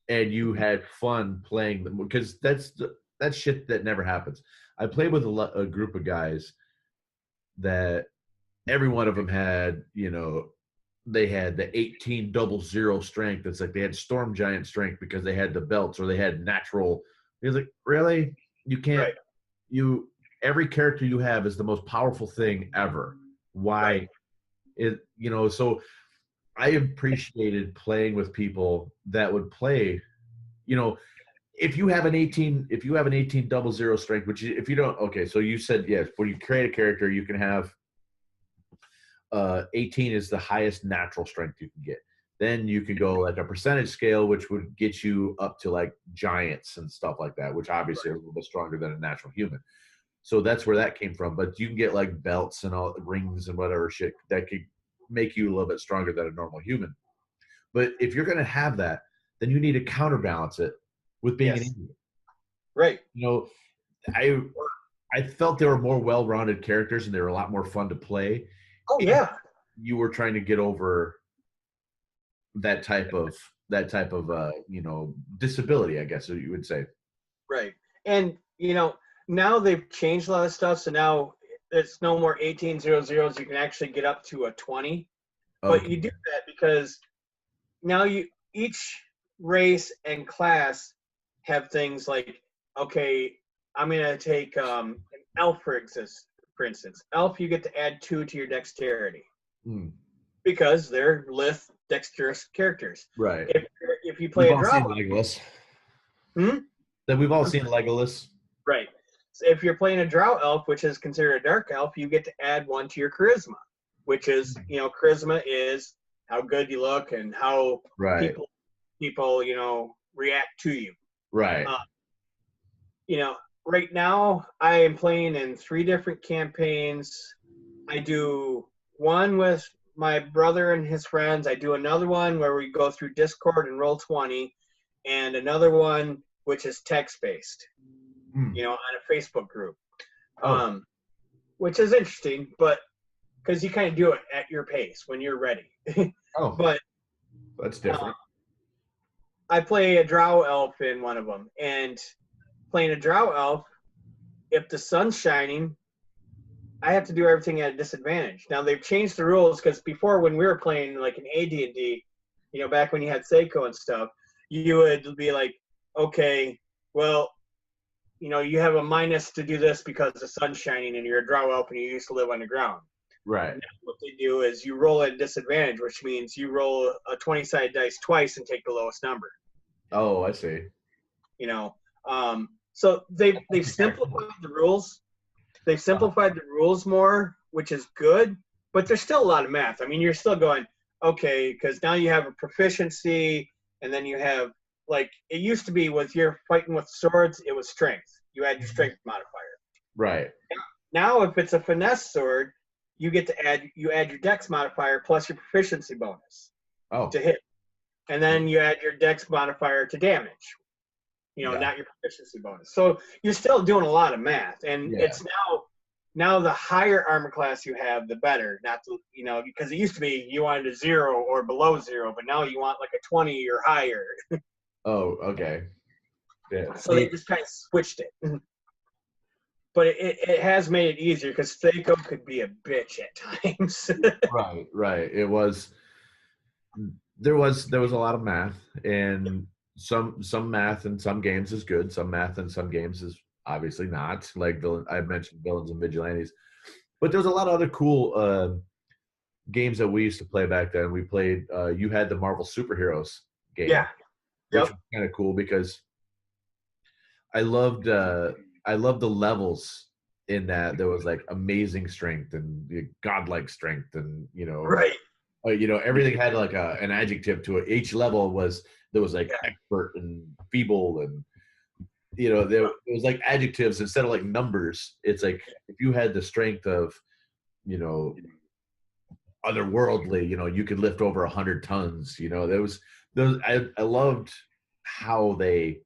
and you had fun playing them, because that's shit that never happens. I played with a group of guys that every one of them had, you know, they had the 1800 strength. It's like they had storm giant strength because they had the belts, or they had natural. He was like, really? You can't. Right. Every character you have is the most powerful thing ever. Why? Right. So I appreciated playing with people that would play, you know, if you have an 1800 strength, which if you don't, okay, so you said, yes, when you create a character, you can have 18 is the highest natural strength you can get. Then you can go like a percentage scale, which would get you up to like giants and stuff like that, which obviously are a little bit stronger than a natural human. So that's where that came from. But you can get like belts and all rings and whatever shit that could make you a little bit stronger than a normal human. But if you're going to have that, then you need to counterbalance it with being an idiot. Right. You know, I I felt they were more well-rounded characters and they were a lot more fun to play. Oh If yeah. you were trying to get over that type of disability, I guess you would say. Right. And now they've changed a lot of stuff, so now it's no more 1800s. You can actually get up to a 20. But you Okay. do that because now each race and class have things like, okay, I'm gonna take an elf for instance. Elf, you get to add 2 to your dexterity Hmm. because they're lithe, dexterous characters. Right. If you We've play a all drow, seen Legolas. hmm? Then we've all I'm seen Legolas. right. So if you're playing a drow elf, which is considered a dark elf, you get to add 1 to your charisma, which is, charisma is how good you look and how Right. people react to you. Right. Uh, right now I am playing in 3 different campaigns. I do one with my brother and his friends. I do another one where we go through Discord and Roll20, and another one which is text based, Hmm. on a Facebook group. Oh. Which is interesting, but because you kind of do it at your pace when you're ready. Oh. But That's different. I play a drow elf in one of them, and playing a drow elf, if the sun's shining, I have to do everything at a disadvantage. Now they've changed the rules because before, when we were playing like an AD&D, back when you had Seiko and stuff, you would be like, okay, well, you have a minus to do this because the sun's shining and you're a drow elf and you used to live underground. Right. Now what they do is you roll at a disadvantage, which means you roll a 20-sided dice twice and take the lowest number. Oh, I see. So they've simplified the rules. They've simplified the rules more, which is good, but there's still a lot of math. I mean, you're still going, okay, because now you have a proficiency, and then you have, like, it used to be with your fighting with swords, it was strength. You had your strength modifier. Right. Now, if it's a finesse sword, you get to add your dex modifier plus your proficiency bonus to hit. And then you add your dex modifier to damage. Not your proficiency bonus. So you're still doing a lot of math, and it's now the higher armor class you have, the better. Not to, because it used to be you wanted a 0 or below 0, but now you want like a 20 or higher. Oh, okay. Yeah. So they just kind of switched it. But it has made it easier because Seiko could be a bitch at times. Right. There was a lot of math, and some math in some games is good. Some math in some games is obviously not. Like I mentioned villains and vigilantes, but there's a lot of other cool games that we used to play back then. We played. You had the Marvel Superheroes game, which was kind of cool because I loved the levels in that. There was like amazing strength and godlike strength, and Right. Everything had like an adjective to it. Each level there was like expert and feeble, and there it was like adjectives instead of like numbers. It's like if you had the strength of otherworldly, you could lift over 100 tons. There was those. I loved how they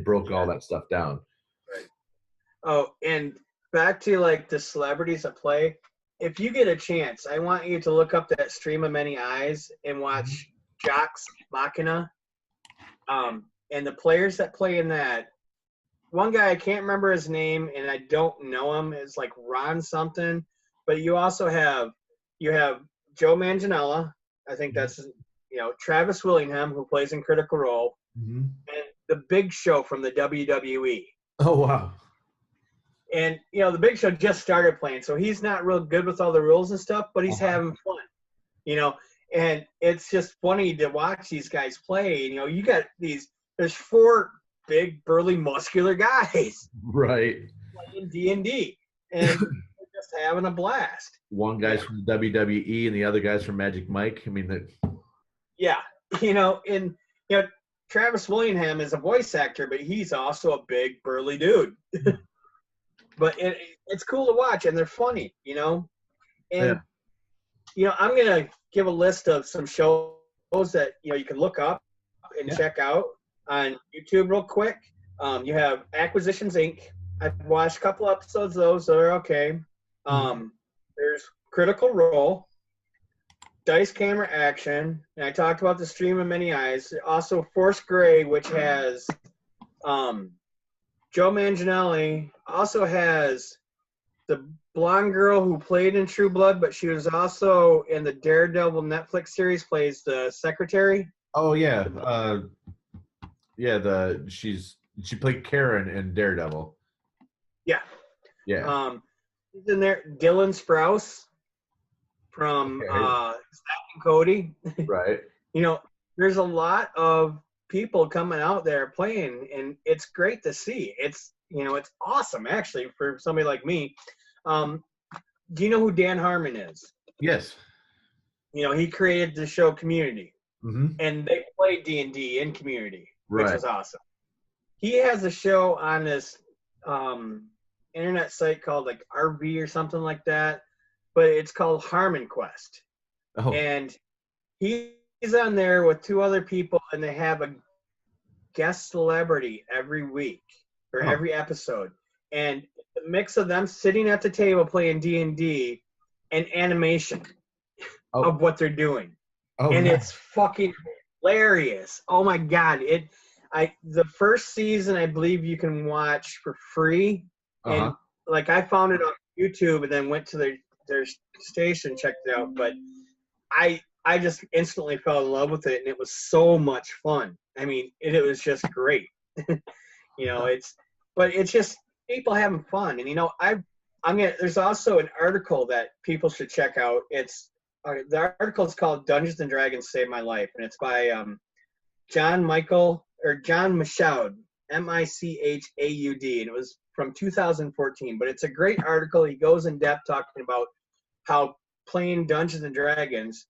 broke all that stuff down. Right. Oh, and back to like the celebrities that play. If you get a chance, I want you to look up that Stream of Many Eyes and watch Jock's Machina. And the players that play in that, one guy, I can't remember his name and I don't know him, is like Ron something. But you also have Joe Manganiello. I think that's Travis Willingham, who plays in Critical Role, and the Big Show from the WWE. Oh wow. And the Big Show just started playing, so he's not real good with all the rules and stuff, but he's having fun. And it's just funny to watch these guys play. You got there's 4 big, burly, muscular guys, right, playing D&D, and they're just having a blast. One guy's from WWE and the other guy's from Magic Mike. I mean, Travis Willingham is a voice actor, but he's also a big, burly dude. But it's cool to watch, and they're funny, And, I'm going to give a list of some shows that, you can look up and check out on YouTube real quick. You have Acquisitions Inc. I've watched a couple episodes of those. They're okay. There's Critical Role, Dice Camera Action, and I talked about The Stream of Many Eyes. Also, Force Gray, which has Joe Manganiello. Also has the blonde girl who played in True Blood, but she was also in the Daredevil Netflix series, plays the secretary. Oh yeah, she played Karen in Daredevil. Yeah. Yeah. He's in there. Dylan Sprouse from Zack and Cody. Right. You know, there's a lot of people coming out there playing, and it's great to see. It's awesome actually for somebody like me. Do you know who Dan Harmon is? Yes. He created the show Community, Mm-hmm. and they play D&D in Community, which Right. is awesome. He has a show on this internet site called like RV or something like that, but it's called Harmon Quest. Oh. And he's on there with two other people, and they have a guest celebrity every week or every episode. And the mix of them sitting at the table playing D&D and animation of what they're doing. And it's fucking hilarious. Oh my God. The first season I believe you can watch for free. And like I found it on YouTube and then went to their station, checked it out. But I just instantly fell in love with it, and it was so much fun. I mean, it was just great. It's just people having fun. And there's also an article that people should check out. The article is called Dungeons and Dragons Saved My Life, and it's by John Michaud, Michaud, and it was from 2014. But it's a great article. He goes in depth talking about how playing Dungeons and Dragons,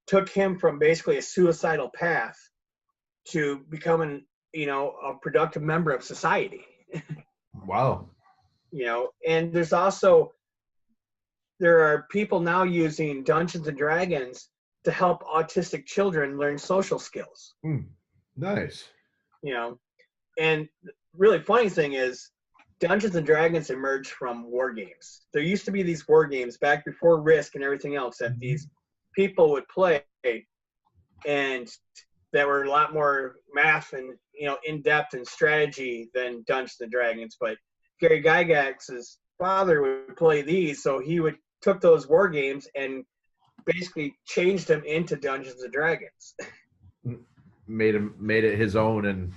took him from basically a suicidal path to becoming, a productive member of society. Wow. And there are people now using Dungeons and Dragons to help autistic children learn social skills. Nice. And really funny thing is Dungeons and Dragons emerged from war games. There used to be these war games back before Risk and everything else that these people would play, and that were a lot more math and in depth and strategy than Dungeons and Dragons. But Gary Gygax's father would play these, so he took those war games and basically changed them into Dungeons and Dragons. Made it his own, and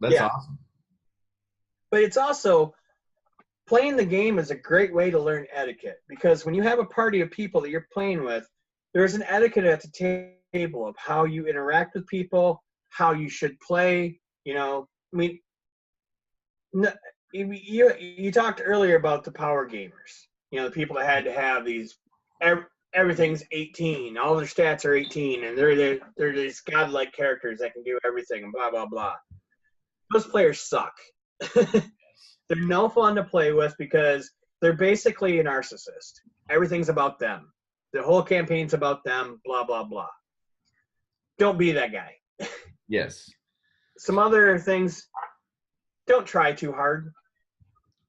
that's awesome. But it's also, playing the game is a great way to learn etiquette, because when you have a party of people that you're playing with, there's an etiquette at the table of how you interact with people, how you should play. You talked earlier about the power gamers. The people that had to have these, everything's 18, all their stats are 18, and they're these godlike characters that can do everything and blah blah blah. Those players suck. They're no fun to play with because they're basically a narcissist. Everything's about them. The whole campaign's about them, blah, blah, blah. Don't be that guy. Yes. Some other things, don't try too hard.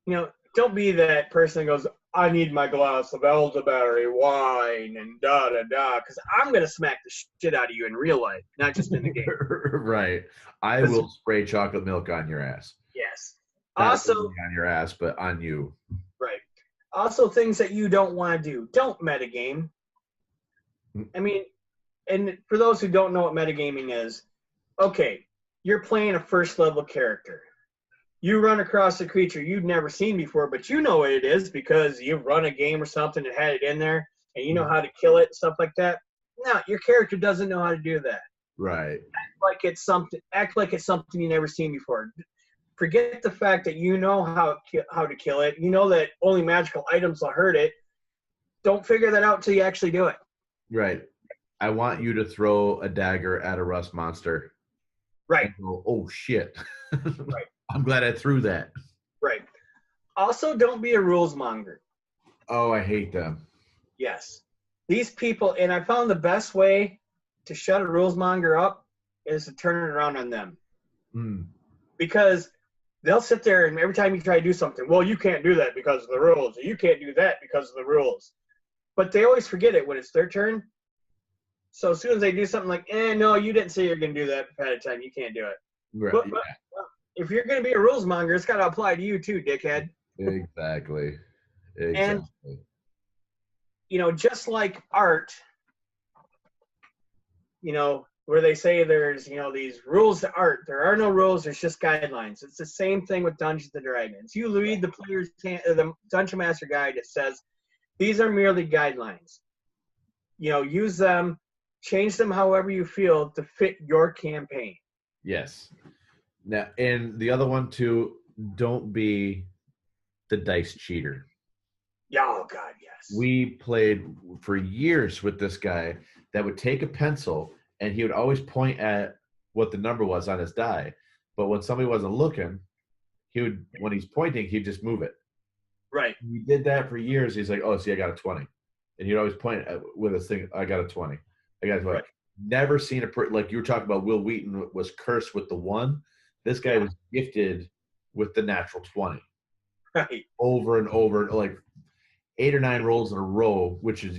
Don't be that person that goes, I need my glass of elderberry wine and da-da-da, because I'm going to smack the shit out of you in real life, not just in the game. Right. I will spray chocolate milk on your ass. Yes. Not also on your ass, but on you. Right. Also, things that you don't want to do. Don't metagame. I mean, and for those who don't know what metagaming is, okay, you're playing a first level character. You run across a creature you've never seen before, but you know what it is because you've run a game or something that had it in there, and you know how to kill it, stuff like that. No, your character doesn't know how to do that. Right. Act like it's something you've never seen before. Forget the fact that you know how to kill it. You know that only magical items will hurt it. Don't figure that out until you actually do it. Right. I want you to throw a dagger at a rust monster. Right. Go, oh, shit. Right. I'm glad I threw that. Right. Also, don't be a rules monger. Oh, I hate them. Yes. These people, and I found the best way to shut a rules monger up is to turn it around on them. because they'll sit there and every time you try to do something, well, you can't do that because of the rules, or you can't do that because of the rules. But they always forget it when it's their turn. So as soon as they do something like, no, you didn't say you're going to do that ahead of time, you can't do it. Right. But if you're going to be a rules monger, it's got to apply to you too, dickhead. Exactly. And, just like art, where they say there's, these rules to art. There are no rules. There's just guidelines. It's the same thing with Dungeons and Dragons. You read the Dungeon Master Guide. It says these are merely guidelines. Use them, change them however you feel to fit your campaign. Yes. Now, and the other one too, don't be the dice cheater. Oh God, yes. We played for years with this guy that would take a pencil and he would always point at what the number was on his die. But when somebody wasn't looking, when he's pointing, he'd just move it. Right. He did that for years. He's like, oh, see, I got a 20. And he'd always point with his thing, I got a 20. I got a 20. Right. Never seen like you were talking about, Will Wheaton was cursed with the 1. This guy was gifted with the natural 20. Right. Over and over, like 8 or 9 rolls in a row, which is,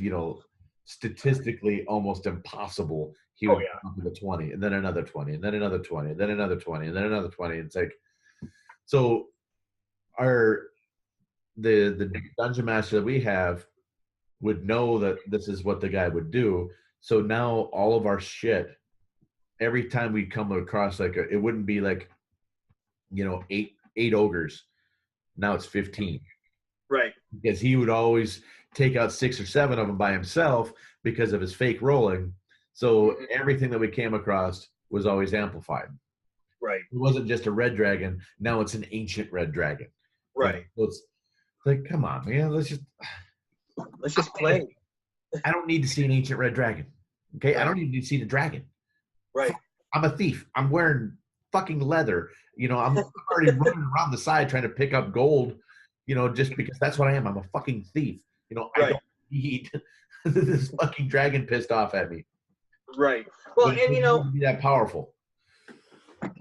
statistically almost impossible. He would come with a 20, and then another 20, and then another 20, and then another 20, and then another 20. It's like, so the dungeon master that we have would know that this is what the guy would do. So now all of our shit, every time we come across it wouldn't be like, 8 ogres. Now it's 15. Right. Because he would always take out 6 or 7 of them by himself because of his fake rolling. So everything that we came across was always amplified. Right. It wasn't just a red dragon. Now it's an ancient red dragon. Right. So it's like, come on, man. Let's just play. I don't need to see an ancient red dragon. Okay? Right. I don't need to see the dragon. Right. I'm a thief. I'm wearing fucking leather. I'm already running around the side trying to pick up gold, just because that's what I am. I'm a fucking thief. I don't need this fucking dragon pissed off at me. Right. Well, and be that powerful.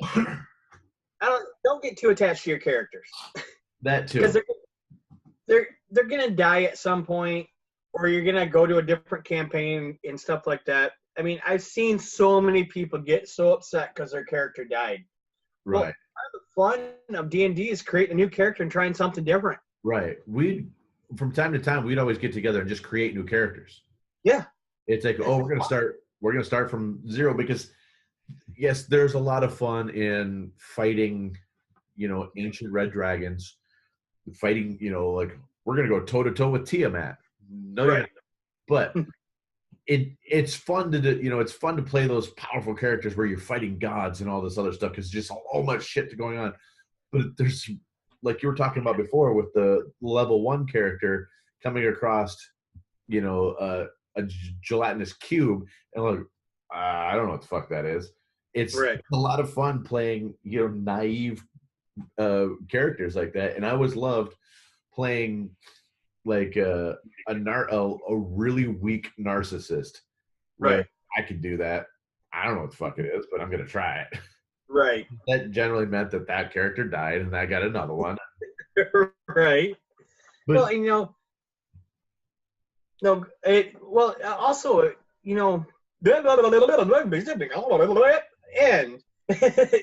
Don't get too attached to your characters. That too. Because they're gonna die at some point, or you're gonna go to a different campaign and stuff like that. I mean, I've seen so many people get so upset because their character died. Right. Well, part of the fun of D&D is creating a new character and trying something different. Right. From time to time, we'd always get together and just create new characters. Yeah. It's like, we're gonna start from zero, because yes, there's a lot of fun in fighting, ancient red dragons, fighting, like we're gonna go toe to toe with Tiamat. No, right. But it's fun to do, it's fun to play those powerful characters where you're fighting gods and all this other stuff, because just so much shit going on. But there's, like you were talking about before, with the level 1 character coming across, a gelatinous cube, and like, I don't know what the fuck that is. It's a lot of fun playing, naive characters like that, and I always loved playing like a really weak narcissist. Right. I could do that. I don't know what the fuck it is, but I'm gonna try it. Right. That generally meant that character died, and I got another one. Right. But, also, and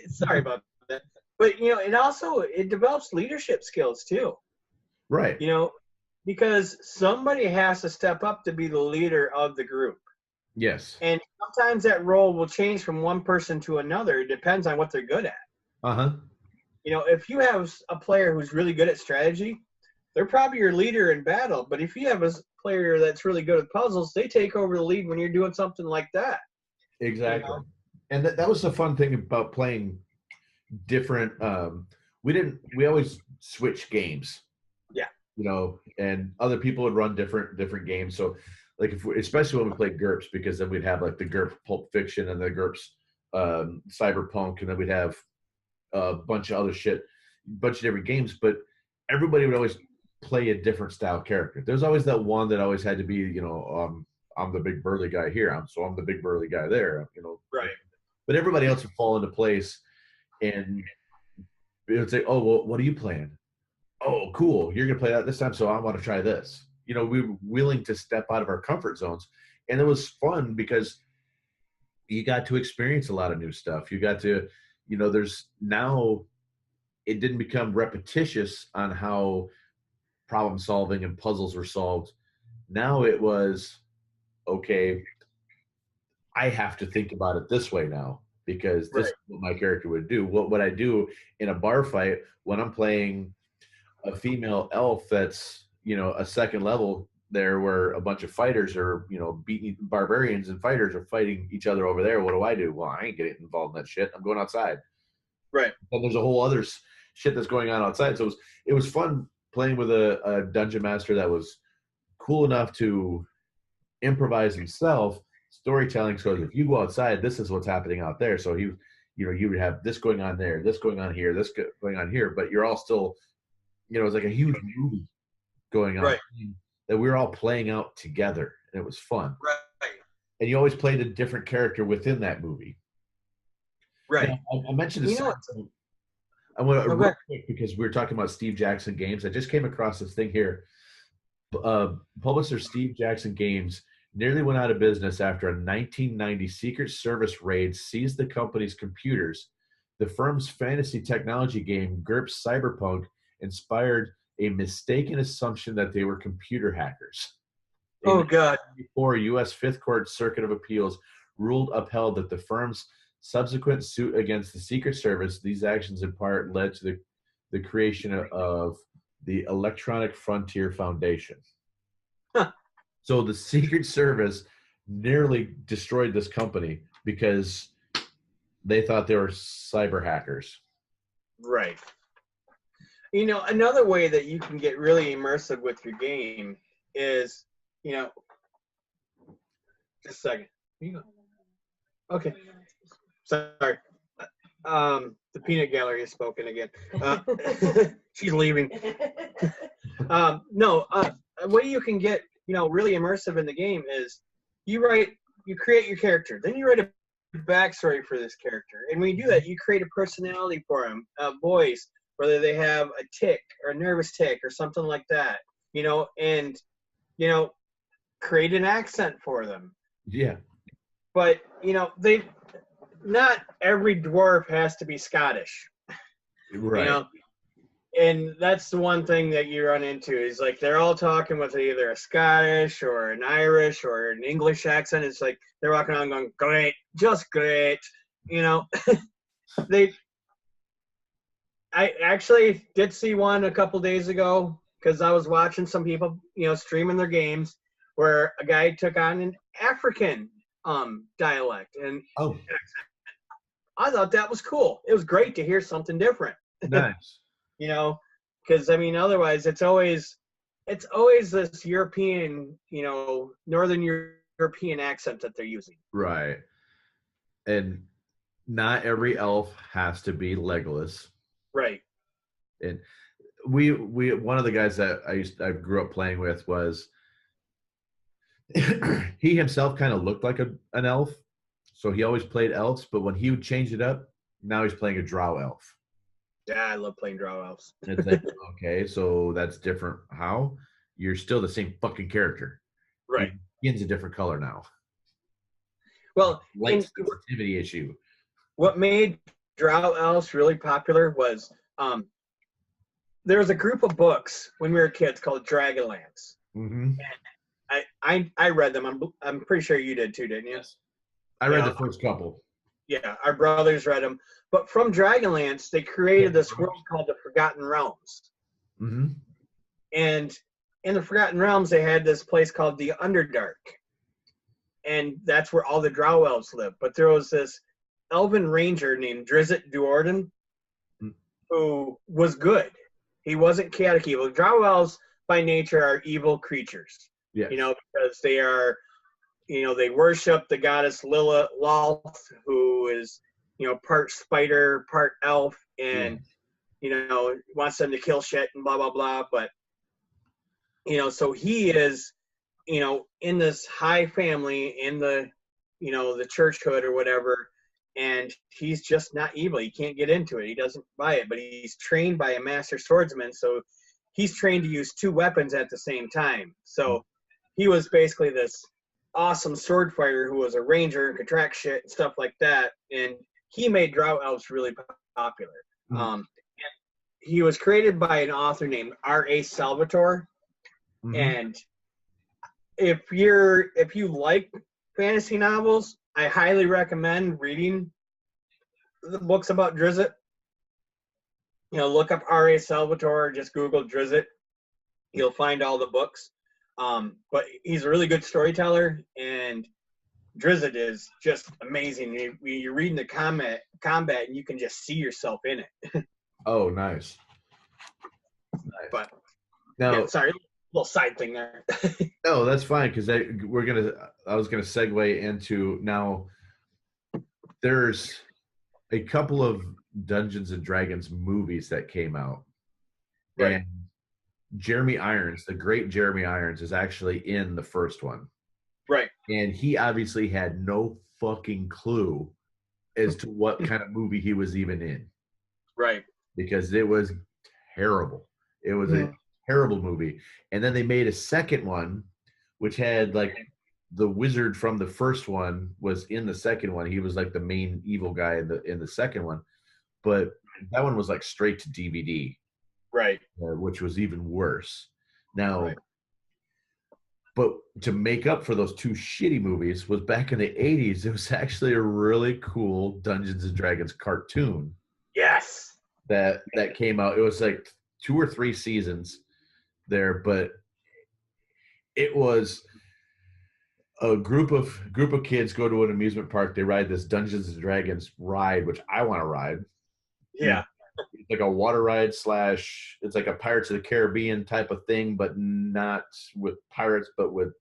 sorry about that, but it develops leadership skills too. Right. Because somebody has to step up to be the leader of the group. Yes. And sometimes that role will change from one person to another. It depends on what they're good at. Uh-huh. If you have a player who's really good at strategy, they're probably your leader in battle. But if you have a player that's really good at puzzles, they take over the lead when you're doing something like that. Exactly. And that was the fun thing about playing different. We always switch games. Yeah. And other people would run different games. So, like, especially when we played GURPS, because then we'd have like the GURPS Pulp Fiction and the GURPS Cyberpunk, and then we'd have a bunch of other shit, bunch of different games. But everybody would always play a different style character. There's always that one that always had to be, I'm the big burly guy here, so I'm the big burly guy there. Right. But everybody else would fall into place, and It would say, oh, well, what are you playing? Oh, cool. You're going to play that this time, so I want to try this. You know, we were willing to step out of our comfort zones. And it was fun because you got to experience a lot of new stuff. You got to, you know, there's now it didn't become repetitious on how problem solving and puzzles were solved. Now it was, okay, I have to think about it this way now because this Right. is what my character would do. What would I do in a bar fight when I'm playing a female elf that's, you know, a second level there where a bunch of fighters are, you know, beating barbarians and fighters are fighting each other over there? What do I do? Well, I ain't getting involved in that shit. I'm going outside. Right. And there's a whole other shit that's going on outside. So it was fun playing with a dungeon master that was cool enough to improvise himself storytelling. So if you go outside, this is what's happening out there. So he, you know, you would have this going on there, this going on here, this going on here, but you're all still, you know, it's like a huge movie going on Right. that we were all playing out together, and it was fun. Right. And you always played a different character within that movie. Right. Now, I mentioned this. You know, I want to go real back. quick because we were talking about Steve Jackson Games. I just came across this thing here. Publisher Steve Jackson Games nearly went out of business after a 1990 Secret Service raid seized the company's computers. The firm's fantasy technology game, GURPS Cyberpunk, inspired a mistaken assumption that they were computer hackers. Oh, God. Before U.S. Fifth Court Circuit of Appeals upheld that the firm's subsequent suit against the Secret Service, these actions in part led to the creation of the Electronic Frontier Foundation. Huh. So the Secret Service nearly destroyed this company because they thought they were cyber hackers. Right. You know, another way that you can get really immersive with your game is, you know, just a second. Okay. Sorry. The peanut gallery has spoken again. She's leaving. No, a way you can get, you know, really immersive in the game is you create your character, then you write a backstory for this character, and when you do that, you create a personality for him, a voice, whether they have a tick or a nervous tick or something like that, you know, and, you know, create an accent for them. Yeah. But, you know, not every dwarf has to be Scottish. Right. You know? And that's the one thing that you run into is like they're all talking with either a Scottish or an Irish or an English accent. It's like they're walking around going, great, just great. You know, I actually did see one a couple days ago because I was watching some people, you know, streaming their games where a guy took on an African dialect, and I thought that was cool. It was great to hear something different. Nice. You know, because I mean, otherwise it's always this European, you know, Northern European accent that they're using. Right. And not every elf has to be Legolas. Right. And we one of the guys that I grew up playing with was he himself kind of looked like an elf, so he always played elves. But when he would change it up, now he's playing a drow elf. Yeah, I love playing drow elves. It's like, okay, so that's different. How? You're still the same fucking character. Right. Your skin's a different color now. Well, light sensitivity issue. What made drow elves really popular was there was a group of books when we were kids called Dragonlance. Mm-hmm. And I read them. I'm pretty sure you did too, didn't you? Yes. I read the first couple. Yeah, our brothers read them. But from Dragonlance, they created this world called the Forgotten Realms. Mm-hmm. And in the Forgotten Realms, they had this place called the Underdark. And that's where all the drow elves live. But there was this elven ranger named Drizzt Do'Urden who was good. He wasn't chaotic evil. Drow elves, by nature, are evil creatures. Yes. You know, because they are, you know, they worship the goddess Lolth, who is, you know, part spider, part elf, and, you know, wants them to kill shit and blah, blah, blah. But, you know, so he is, you know, in this high family in the, you know, the churchhood or whatever, and he's just not evil. He can't get into it. He doesn't buy it, but he's trained by a master swordsman, so he's trained to use 2 weapons at the same time. So he was basically this awesome sword fighter who was a ranger and could track shit and stuff like that, and he made Drought Elves really popular. And he was created by an author named R.A. Salvatore, and if you like fantasy novels, I highly recommend reading the books about Drizzt. You know, look up R.A. Salvatore, just Google Drizzt. You'll find all the books. But he's a really good storyteller, and Drizzt is just amazing. You're reading the combat, and you can just see yourself in it. Oh, nice. But now, yeah, sorry, little side thing there. no, that's fine, because I was gonna segue into, now there's a couple of Dungeons and Dragons movies that came out, Right. and Jeremy Irons, the great Jeremy Irons, is actually in the first one. Right. And he obviously had no fucking clue as to what kind of movie he was even in. Right. Because it was terrible. It was a terrible movie. And then they made a second one, which had like the wizard from the first one was in the second one. He was like the main evil guy in the second one. But that one was like straight to DVD. Right. Which was even worse. Now, but to make up for those 2 shitty movies was back in the 80s, it was actually a really cool Dungeons and Dragons cartoon. Yes. That came out. It was like 2 or 3 seasons there, but it was a group of kids go to an amusement park. They ride this Dungeons and Dragons ride, which I want to ride. Yeah. It's like a water ride / it's like a Pirates of the Caribbean type of thing, but not with pirates, but with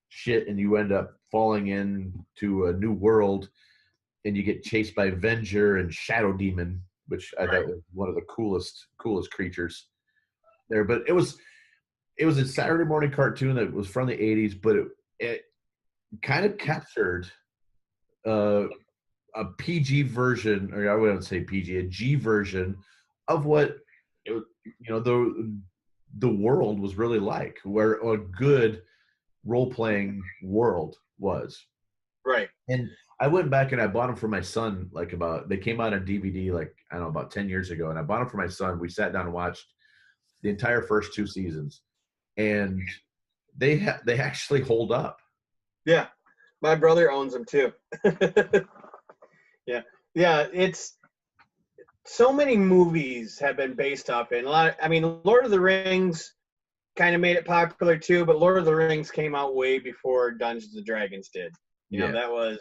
shit, and you end up falling into a new world, and you get chased by Venger and Shadow Demon, which I thought was one of the coolest creatures there. But it was a Saturday morning cartoon that was from the 80s, but it kind of captured a PG version, or I wouldn't say PG, a G version of what the world was really like, where a good role-playing world was. Right. And I went back and I bought them for my son, they came out on DVD, like, I don't know, about 10 years ago, and I bought them for my son. We sat down and watched the entire first 2 seasons, and they actually hold up. Yeah. My brother owns them too. Yeah, it's so many movies have been based off it. Lord of the Rings kind of made it popular too, but Lord of the Rings came out way before Dungeons and Dragons did. You know, that was,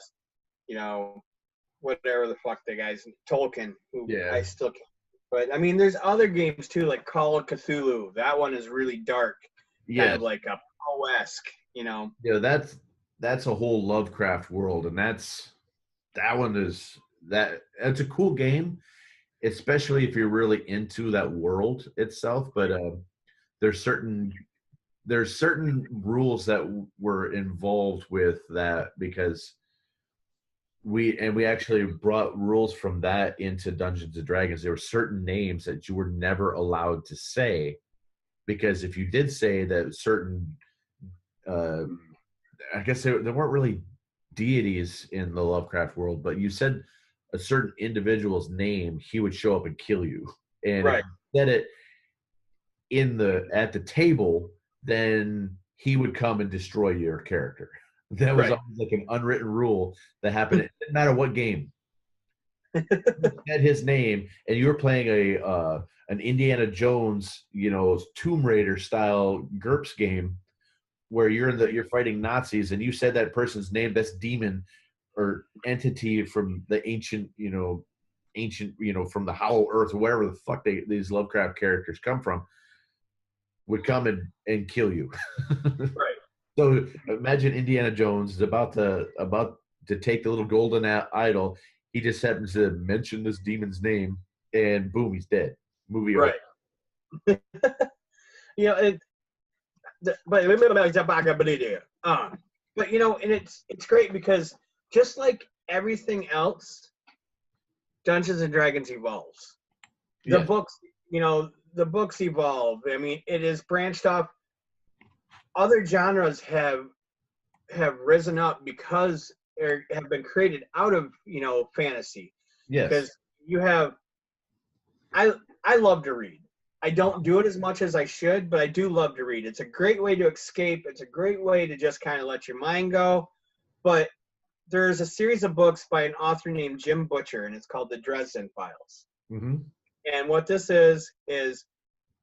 whatever the fuck the guy's Tolkien, who I still can't. But there's other games too, like Call of Cthulhu. That one is really dark, kind of like a Poe-esque, Yeah, that's a whole Lovecraft world, and that's a cool game, especially if you're really into that world itself. But there's certain rules that were involved with that, because we actually brought rules from that into Dungeons and Dragons. There were certain names that you were never allowed to say, because if you did say that certain I guess there weren't really deities in the Lovecraft world, but you said a certain individual's name, he would show up and kill you. And if you said it at the table, then he would come and destroy your character. That was always like an unwritten rule that happened. It didn't matter what game. You had his name, and you were playing an Indiana Jones, Tomb Raider style GURPS game, where you're fighting Nazis, and you said that person's name, that's demon or entity from the ancient, from the Hollow Earth, wherever the fuck these Lovecraft characters come from, would come and kill you. Right. So imagine Indiana Jones is about to take the little golden idol. He just happens to mention this demon's name, and boom, he's dead. Movie over. Right. But and it's great because just like everything else, Dungeons and Dragons evolves. The books, the books evolve. I mean, it is branched off. Other genres have risen up because or have been created out of fantasy. Yes. Because you have, I love to read. I don't do it as much as I should, but I do love to read. It's a great way to escape. It's a great way to just kind of let your mind go. But there's a series of books by an author named Jim Butcher, and it's called The Dresden Files. Mm-hmm. And what this is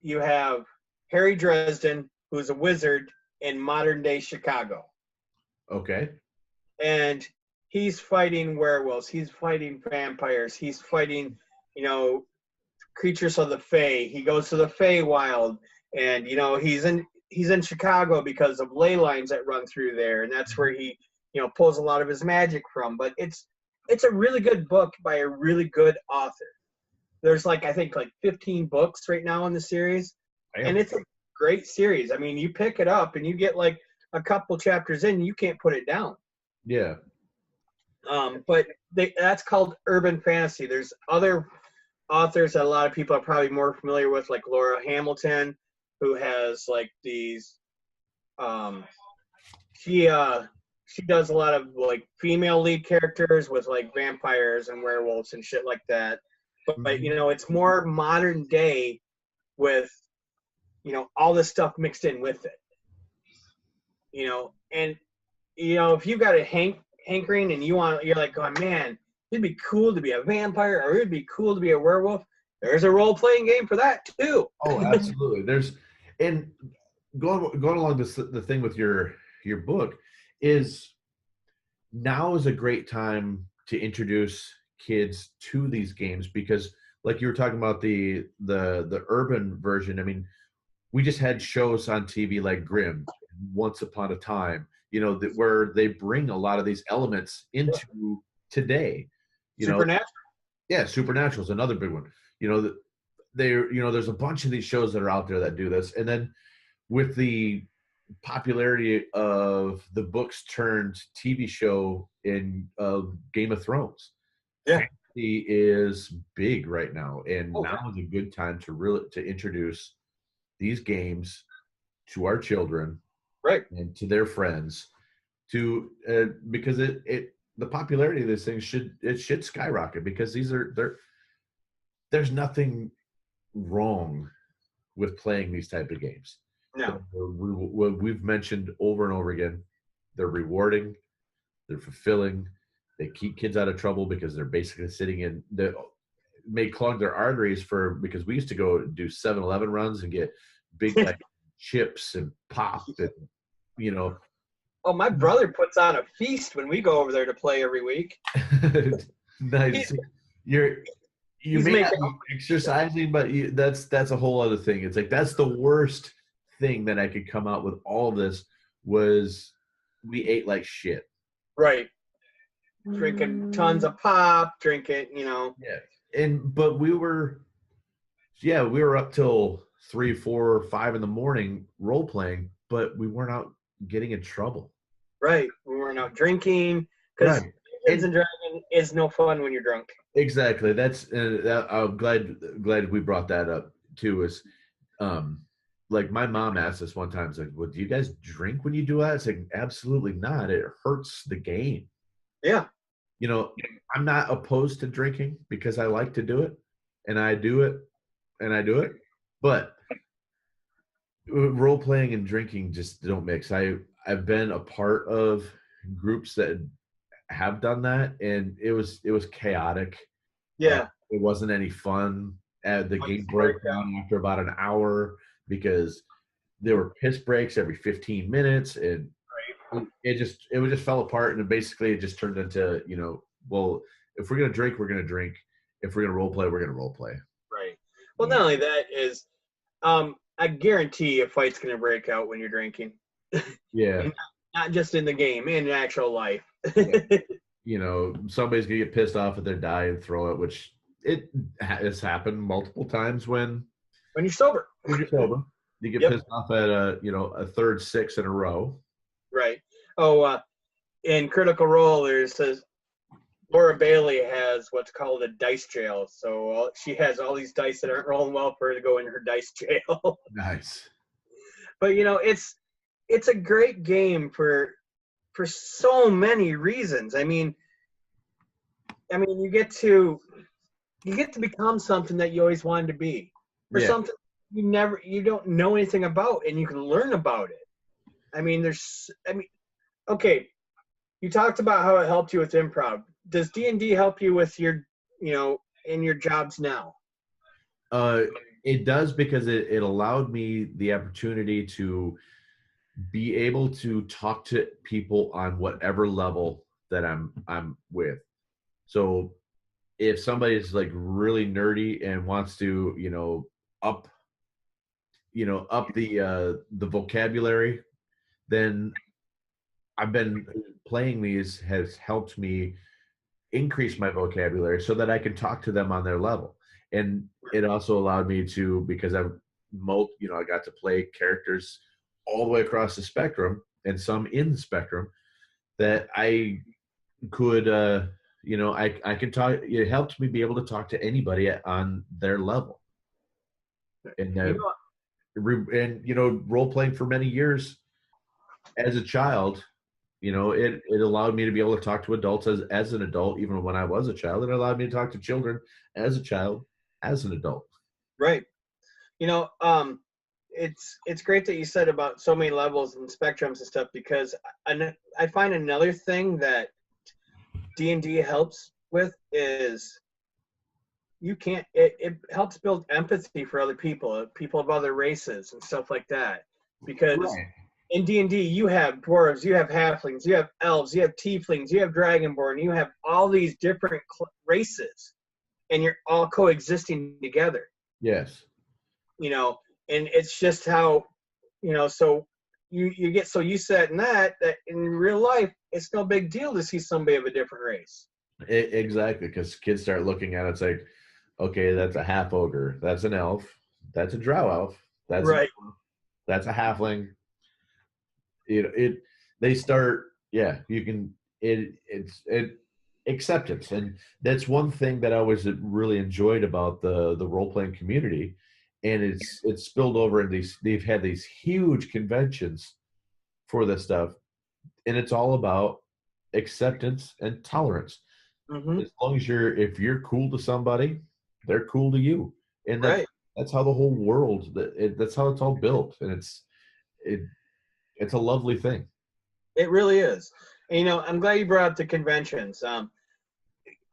you have Harry Dresden, who's a wizard in modern-day Chicago. Okay. And he's fighting werewolves. He's fighting vampires. He's fighting, creatures of the Fae. He goes to the Feywild, and he's in Chicago because of ley lines that run through there, and that's where he pulls a lot of his magic from. But it's a really good book by a really good author. There's I think 15 books right now in the series, and it's a great series. I mean, you pick it up and you get a couple chapters in, you can't put it down. Yeah. But that's called urban fantasy. There's other authors that a lot of people are probably more familiar with, like Laura Hamilton, who has these. She does a lot of female lead characters with vampires and werewolves and shit like that. But it's more modern day with all this stuff mixed in with it. And if you got a hankering and you're going, man, it'd be cool to be a vampire, or it'd be cool to be a werewolf. There's a role-playing game for that too. Oh, absolutely. And going along the thing with your book is now is a great time to introduce kids to these games, because like you were talking about the urban version. I mean, we just had shows on TV like Grimm, Once Upon a Time, where they bring a lot of these elements into today. Supernatural. Yeah, Supernatural is another big one. There's a bunch of these shows that are out there that do this, and then with the popularity of the books turned TV show in Game of Thrones, fantasy is big right now, and now is a good time to introduce these games to our children, right, and to their friends, because the popularity of these things should skyrocket, because there's nothing wrong with playing these type of games. No. We've mentioned over and over again, they're rewarding, they're fulfilling, they keep kids out of trouble because they're basically they may clog their arteries because we used to go do 7-Eleven runs and get big chips and pop and Oh, my brother puts on a feast when we go over there to play every week. Nice. You may not be exercising, but that's a whole other thing. It's that's the worst thing that I could come out with all of this was we ate like shit. Right. Drinking tons of pop, Yeah. But we were up till 3, 4, 5 in the morning role playing, but we weren't out getting in trouble. Right. We weren't out drinking, because Dungeons and Dragons is no fun when you're drunk. Exactly. That's I'm glad we brought that up too. Is my mom asked us one time, it's well, do you guys drink when you do that? It's absolutely not. It hurts the game. Yeah. I'm not opposed to drinking because I like to do it, and I do it, but role playing and drinking just don't mix. I've been a part of groups that have done that, and it was chaotic. Yeah. It wasn't any fun. The game broke down after about an hour because there were piss breaks every 15 minutes, and it just fell apart, and basically it just turned into well, if we're gonna drink, we're gonna drink. If we're gonna role play, we're gonna role play. Right. Well, not only that is, I guarantee a fight's gonna break out when you're drinking. Yeah. Not just in the game, in actual life. Somebody's gonna get pissed off at their die and throw it, which it has happened multiple times when you're sober. You get pissed off at a third 6 in a row. Right. Oh, in Critical Role, there says Laura Bailey has what's called a dice jail. So she has all these dice that aren't rolling well for her to go in her dice jail. Nice. But it's a great game for so many reasons. I mean, you get to become something that you always wanted to be, or something you don't know anything about, and you can learn about it. Okay, you talked about how it helped you with improv. Does D&D help you with your, in your jobs now? It does, because it allowed me the opportunity to be able to talk to people on whatever level that I'm with. So if somebody's like really nerdy and wants to, up the vocabulary, then I've been playing these has helped me increase my vocabulary so that I can talk to them on their level. And it also allowed me to, because I got to play characters all the way across the spectrum and some in the spectrum, that I could, I can talk. It helped me be able to talk to anybody on their level. And role playing for many years as a child, it allowed me to be able to talk to adults as an adult, even when I was a child. It allowed me to talk to children as a child, as an adult. Right. It's great that you said about so many levels and spectrums and stuff, because I find another thing that D&D helps with is it helps build empathy for other people of other races and stuff like that, because in D&D you have dwarves, you have halflings, you have elves, you have tieflings, you have dragonborn, you have all these different races, and you're all coexisting together. Yes. And it's just how, so you get so used to that in real life, it's no big deal to see somebody of a different race. Exactly, because kids start looking at it, it's like, okay, that's a half ogre, that's an elf, that's a drow elf, that's right. That's a halfling. They start, it's acceptance. And that's one thing that I always really enjoyed about the role-playing community. And it's spilled over in they've had these huge conventions for this stuff. And it's all about acceptance and tolerance. Mm-hmm. As long as if you're cool to somebody, they're cool to you. And that's how the whole world, that's how it's all built. And it's a lovely thing. It really is. And, I'm glad you brought up the conventions.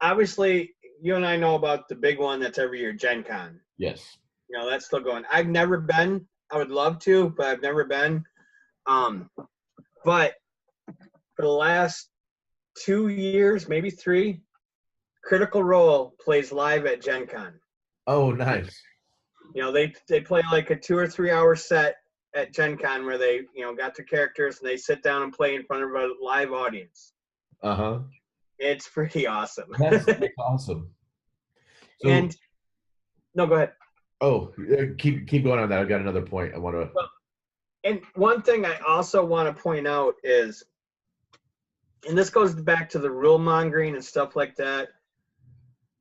Obviously, you and I know about the big one that's every year, Gen Con. Yes. That's still going. I've never been. I would love to, but I've never been. But for the last 2 years, maybe 3, Critical Role plays live at Gen Con. Oh, nice. They play like a 2 or 3 hour set at Gen Con where they, got their characters and they sit down and play in front of a live audience. Uh-huh. It's pretty awesome. That's awesome. So, no, go ahead. Oh, keep going on that. I've got another point I want to. And one thing I also want to point out is, and this goes back to the rule mongering and stuff like that.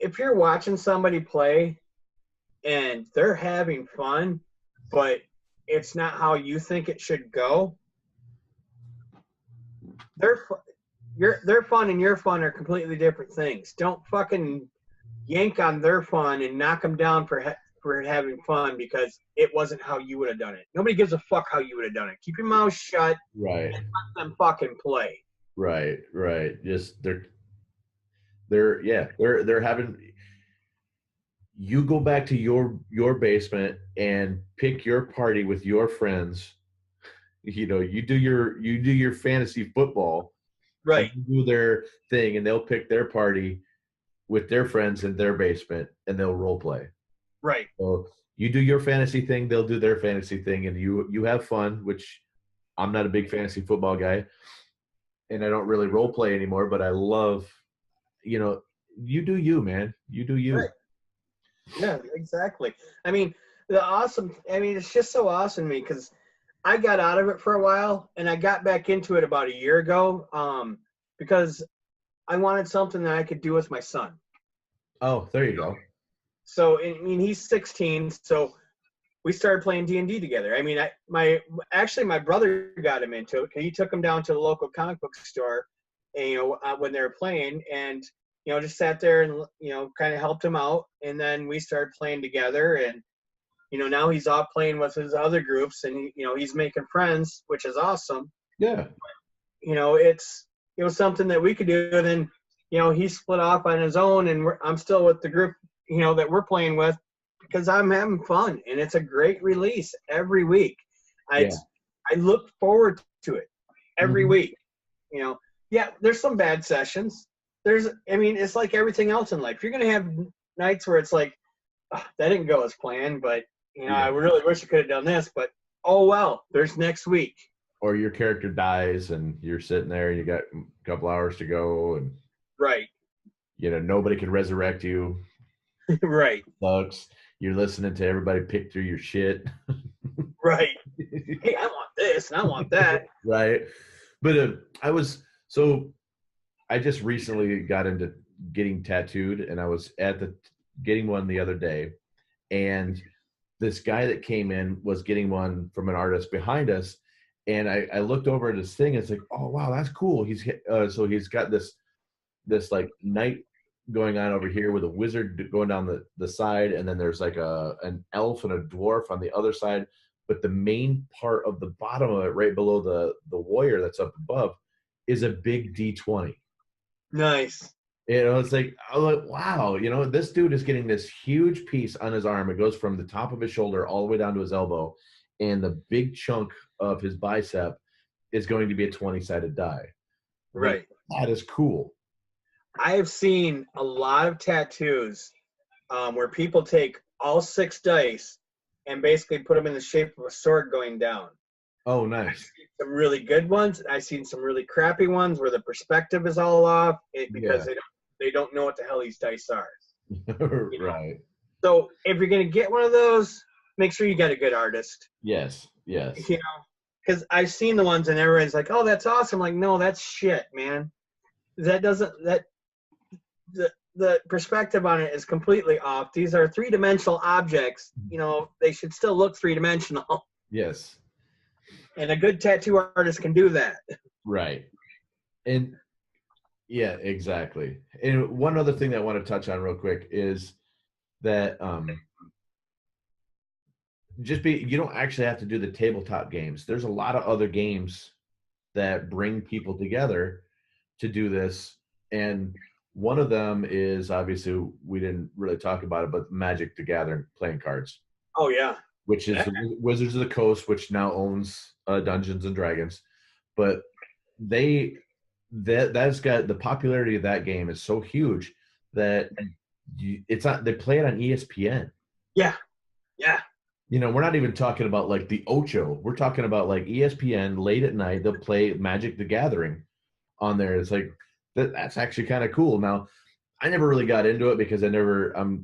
If you're watching somebody play and they're having fun, but it's not how you think it should go, their fun and your fun are completely different things. Don't fucking yank on their fun and knock them down for having fun because it wasn't how you would have done it. Nobody gives a fuck how you would have done it. Keep your mouth shut. Right. And let them fucking play. Right. Just they're having. You go back to your basement and pick your party with your friends. You do your fantasy football. Right. Do their thing, and they'll pick their party with their friends in their basement, and they'll role play. Right. So you do your fantasy thing, they'll do their fantasy thing, and you have fun, which I'm not a big fantasy football guy, and I don't really role play anymore, but I love, you do you, man. You do you. Right. Yeah, exactly. It's just so awesome to me because I got out of it for a while, and I got back into it about a year ago because I wanted something that I could do with my son. Oh, there you go. So I mean, he's 16, so we started playing D&D together. I mean, my brother got him into it. He took him down to the local comic book store, and, when they were playing, and just sat there and kind of helped him out. And then we started playing together, and now he's off playing with his other groups, and he's making friends, which is awesome. Yeah. It was something that we could do. And then he split off on his own, and I'm still with the group that we're playing with, because I'm having fun, and it's a great release every week. I look forward to it every week. Yeah, there's some bad sessions. It's like everything else in life. You're gonna have nights where it's like, oh, that didn't go as planned, but I really wish I could have done this, but oh well, there's next week. Or your character dies and you're sitting there and you got a couple hours to go, and right. Nobody can resurrect you. Right. Sucks. You're listening to everybody pick through your shit. Right. Hey, I want this and I want that. Right. But I just recently got into getting tattooed, and I was getting one the other day, and this guy that came in was getting one from an artist behind us, and I looked over at his thing, and it's like, oh wow, that's cool. He's got this like knight going on over here with a wizard going down the side, and then there's like an elf and a dwarf on the other side, but the main part of the bottom of it, right below the warrior that's up above, is a big D20. Nice. It's like, I'm like, wow, this dude is getting this huge piece on his arm. It goes from the top of his shoulder all the way down to his elbow, and the big chunk of his bicep is going to be a 20-sided die. Right. That is cool. I have seen a lot of tattoos where people take all 6 dice and basically put them in the shape of a sword going down. Oh, nice. I've seen some really good ones. I've seen some really crappy ones where the perspective is all off because they don't know what the hell these dice are. Right. So if you're going to get one of those, make sure you got a good artist. Yes. Because I've seen the ones and everybody's like, oh, that's awesome. I'm like, no, that's shit, man. The perspective on it is completely off. These are 3-dimensional objects. They should still look 3-dimensional. Yes. And a good tattoo artist can do that. Right. And yeah, exactly. And one other thing that I want to touch on real quick is that you don't actually have to do the tabletop games. There's a lot of other games that bring people together to do this. And one of them is, obviously, we didn't really talk about it, but Magic the Gathering playing cards. Oh, yeah. Which is Wizards of the Coast, which now owns Dungeons and Dragons. But that's got the popularity of that game is so huge that they play it on ESPN. Yeah. We're not even talking about like the Ocho. We're talking about like ESPN late at night. They'll play Magic the Gathering on there. It's like that's actually kind of cool. Now, I never really got into it because I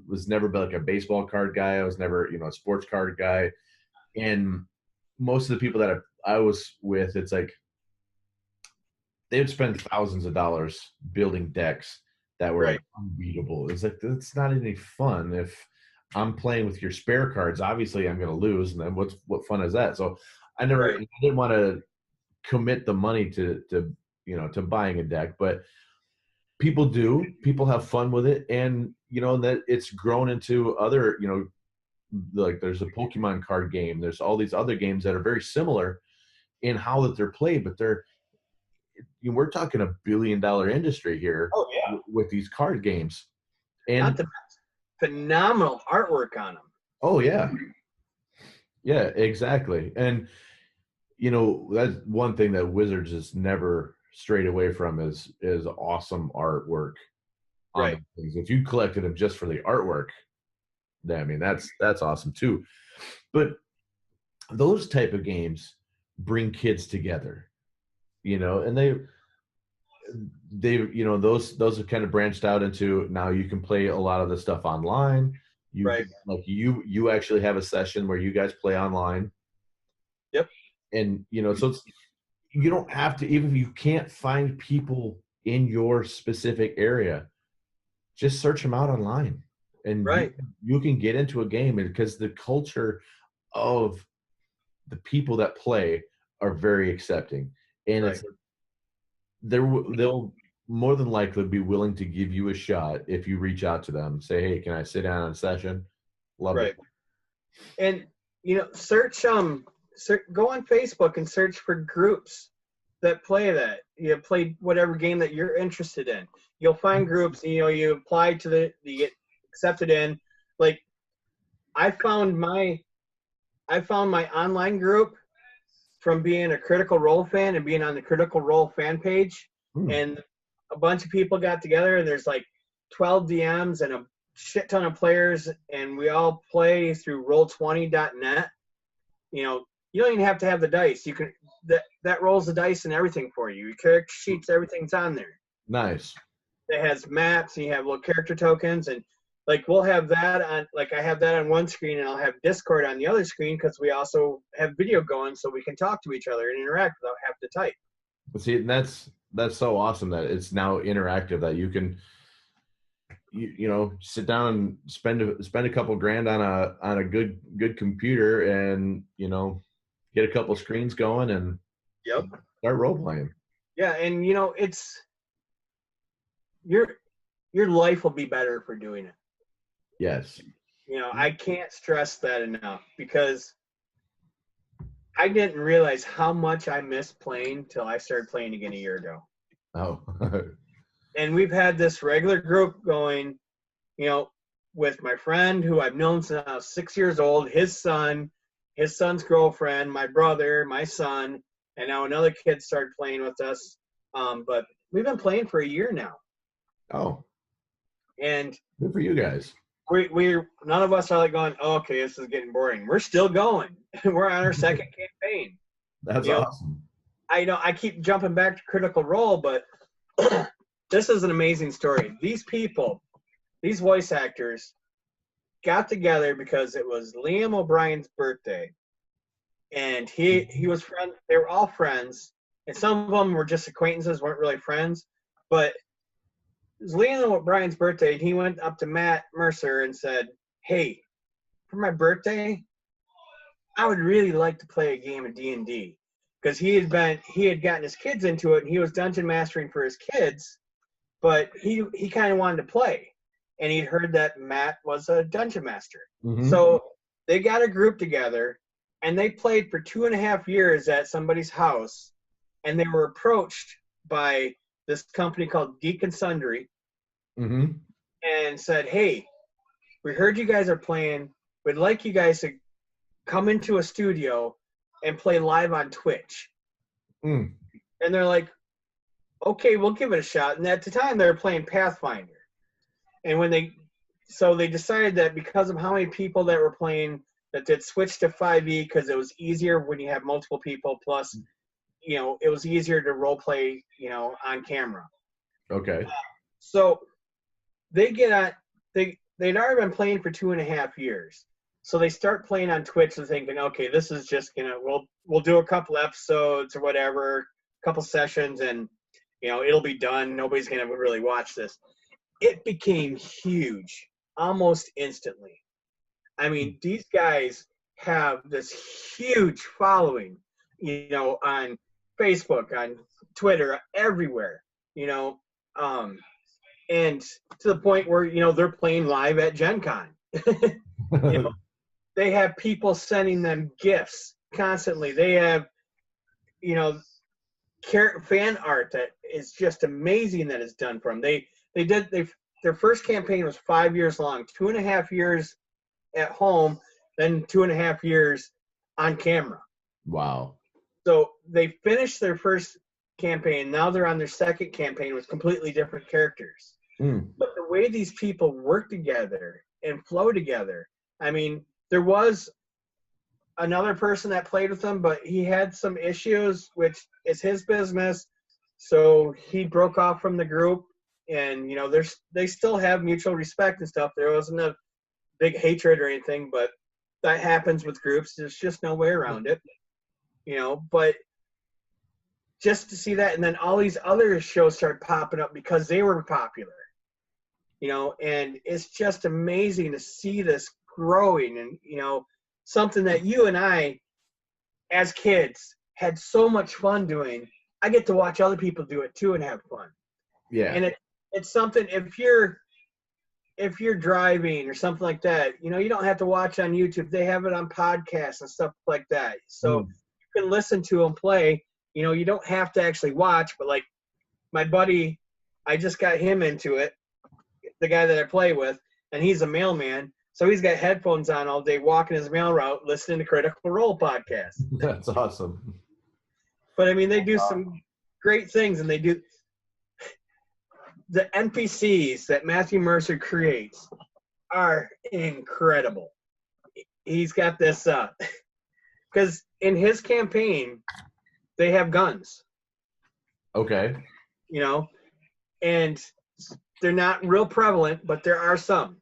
was never like a baseball card guy. I was never, a sports card guy. And most of the people that I was with, it's like they would spend thousands of dollars building decks that were like unbeatable. It's like, that's not any fun. If I'm playing with your spare cards, obviously I'm going to lose. And then what fun is that? So I didn't want to commit the money to buying a deck, but people have fun with it. And, that it's grown into other, like there's a Pokemon card game. There's all these other games that are very similar in how that they're played, but we're talking $1 billion industry here. Oh, yeah. With these card games. And not the best. Phenomenal artwork on them. Oh, yeah. Yeah, exactly. And, that's one thing that Wizards has never strayed away from is awesome artwork. Right. If you collected them just for the artwork, that's awesome too. But those type of games bring kids together, and they those have kind of branched out into now you can play a lot of the stuff online. You actually have a session where you guys play online. Yep. And so you don't have to, even if you can't find people in your specific area, just search them out online, and Right. you can get into a game, because the culture of the people that play are very accepting, and Right. it's they'll more than likely be willing to give you a shot if you reach out to them, say, hey, can I sit down on a session? Love it. Right. And go on Facebook and search for groups that play that. You play whatever game that you're interested in. You'll find groups. You apply to you get accepted in. Like I found my online group from being a Critical Role fan and being on the Critical Role fan page, Hmm. and a bunch of people got together, and there's like 12 DMs and a shit ton of players, and we all play through roll20.net. You don't even have to have the dice. You can that rolls the dice and everything for you. Your character sheets, everything's on there. Nice. It has maps, and you have little character tokens, and like we'll have that on. Like I have that on one screen, and I'll have Discord on the other screen because we also have video going, so we can talk to each other and interact without having to type. But see, that's so awesome that it's now interactive, that you can sit down and spend a couple grand on a good computer, and get a couple screens going and Yep. start role playing. Yeah, and it's your life will be better for doing it. Yes. I can't stress that enough, because I didn't realize how much I missed playing till I started playing again a year ago. Oh. And we've had this regular group going, with my friend who I've known since I was 6 years old, his son's girlfriend, my brother, my son, and now another kid started playing with us. But we've been playing for a year now. Oh. And Good for you guys. we're none of us are like going, oh, okay, this is getting boring. We're still going. We're on our second campaign. That's awesome. I keep jumping back to Critical Role, but this is an amazing story. These people, these voice actors, got together because it was Liam O'Brien's birthday, and he was friend. They were all friends, and some of them were just acquaintances, weren't really friends. But it was Liam O'Brien's birthday, and he went up to Matt Mercer and said, "Hey, for my birthday, I would really like to play a game of D&D." Because he had gotten his kids into it, and he was dungeon mastering for his kids, but he kind of wanted to play, and he'd heard that Matt was a dungeon master. Mm-hmm. So they got a group together, and they played for 2.5 years at somebody's house, and they were approached by this company called Geek and Sundry, Mm-hmm. and said, "Hey, we heard you guys are playing. We'd like you guys to come into a studio and play live on Twitch." Mm. And they're like, "Okay, we'll give it a shot." And at the time, they were playing Pathfinder. And they decided that because of how many people that were playing, that they'd switch to 5e because it was easier when you have multiple people. Plus, it was easier to role play, on camera. Okay. So they get on. They'd already been playing for 2.5 years. So they start playing on Twitch and thinking, okay, this is just we'll do a couple episodes or whatever, a couple sessions, and it'll be done. Nobody's gonna really watch this. It became huge almost instantly. I mean, these guys have this huge following, on Facebook, on Twitter, everywhere, and to the point where they're playing live at Gen Con. They have people sending them gifts constantly. They have, fan art that is just amazing that is done for them. Their first campaign was 5 years long, 2.5 years at home, then 2.5 years on camera. Wow. So they finished their first campaign. Now they're on their second campaign with completely different characters. Mm. But the way these people work together and flow together, I mean, there was another person that played with them, but he had some issues, which is his business. So he broke off from the group, and they still have mutual respect and stuff. There wasn't a big hatred or anything, but that happens with groups. There's just no way around it, But just to see that. And then all these other shows started popping up because they were popular, you know, and it's just amazing to see this growing. And, you know, something that you and I, as kids, had so much fun doing. I get to watch other people do it too and have fun. Yeah. And it's something, if you're driving or something like that, you know, you don't have to watch on YouTube. They have it on podcasts and stuff like that. So you can listen to them play. You know, you don't have to actually watch, but like my buddy, I just got him into it, the guy that I play with, and he's a mailman. So he's got headphones on all day, walking his mail route, listening to Critical Role podcasts. That's awesome. But I mean, they do some great things, and they do the NPCs that Matthew Mercer creates are incredible. He's got this because in his campaign they have guns. Okay. You know, and they're not real prevalent, but there are some.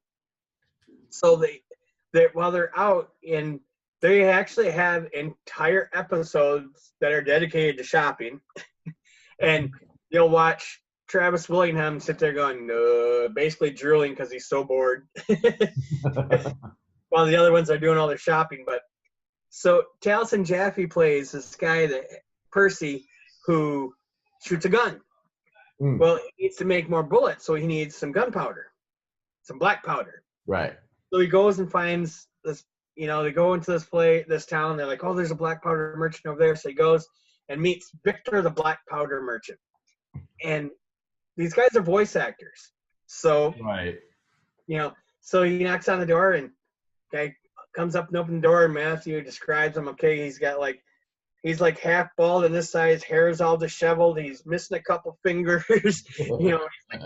So they while they're out, and they actually have entire episodes that are dedicated to shopping. And you'll watch Travis Willingham sit there going, basically drooling because he's so bored, while the other ones are doing all their shopping. But so Taliesin Jaffe plays this guy, Percy, who shoots a gun. Well, he needs to make more bullets, so he needs some gunpowder, some black powder. Right. So he goes and finds this, you know, they go into this town. They're like, oh, there's a black powder merchant over there. So he goes and meets Victor, the black powder merchant. And these guys are voice actors. So, right. You know, so he knocks on the door, and guy comes up and opens the door, and Matthew describes him. Okay, he's like half bald on this side. His hair is all disheveled. He's missing a couple fingers. You know, he's like,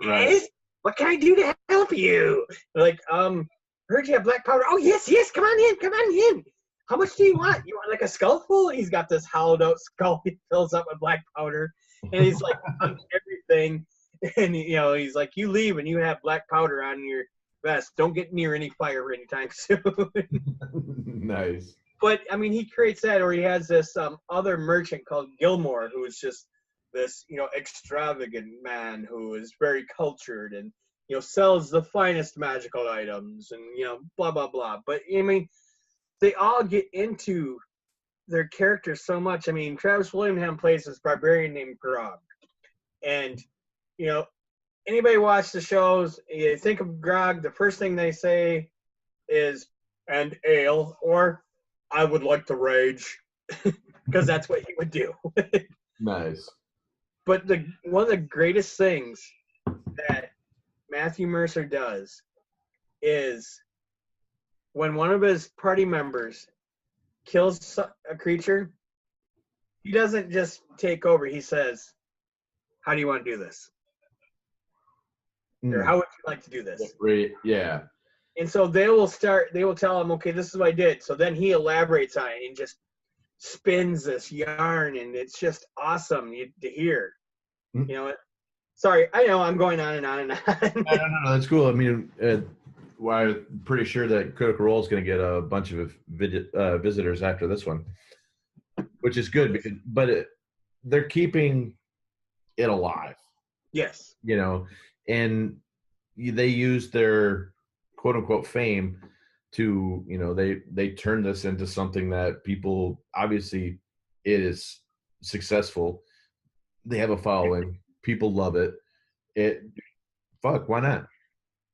right. What can I do to help you? They're like, heard you have black powder. Oh, yes, come on in. How much do you want? You want like a skullful? He's got this hollowed out skull he fills up with black powder. And he's like, everything. And, you know, he's like, you leave and you have black powder on your vest. Don't get near any fire anytime soon. Nice. But, I mean, he creates that, or he has this other merchant called Gilmore, who is just this, you know, extravagant man who is very cultured and, you know, sells the finest magical items and, you know, blah, blah, blah. But, I mean, they all get into their characters so much. I mean, Travis Willingham plays this barbarian named Grog. And, you know, anybody watch the shows, you think of Grog, the first thing they say is, and ale, or I would like to rage, because that's what he would do. Nice. But one of the greatest things that Matthew Mercer does is when one of his party members kills a creature, he doesn't just take over. He says, how do you want to do this? Or how would you like to do this? Yeah. And so they will tell him, okay, this is what I did. So then he elaborates on it and just spins this yarn, and it's just awesome to hear. You know, sorry, I know I'm going on and on and on. No, that's cool. I mean, well, I'm pretty sure that Critical Role is going to get a bunch of visitors after this one, which is good, they're keeping it alive. Yes. You know, and they use their quote unquote fame to, you know, they turn this into something that people, obviously it is successful. They have a following. People love it. Why not?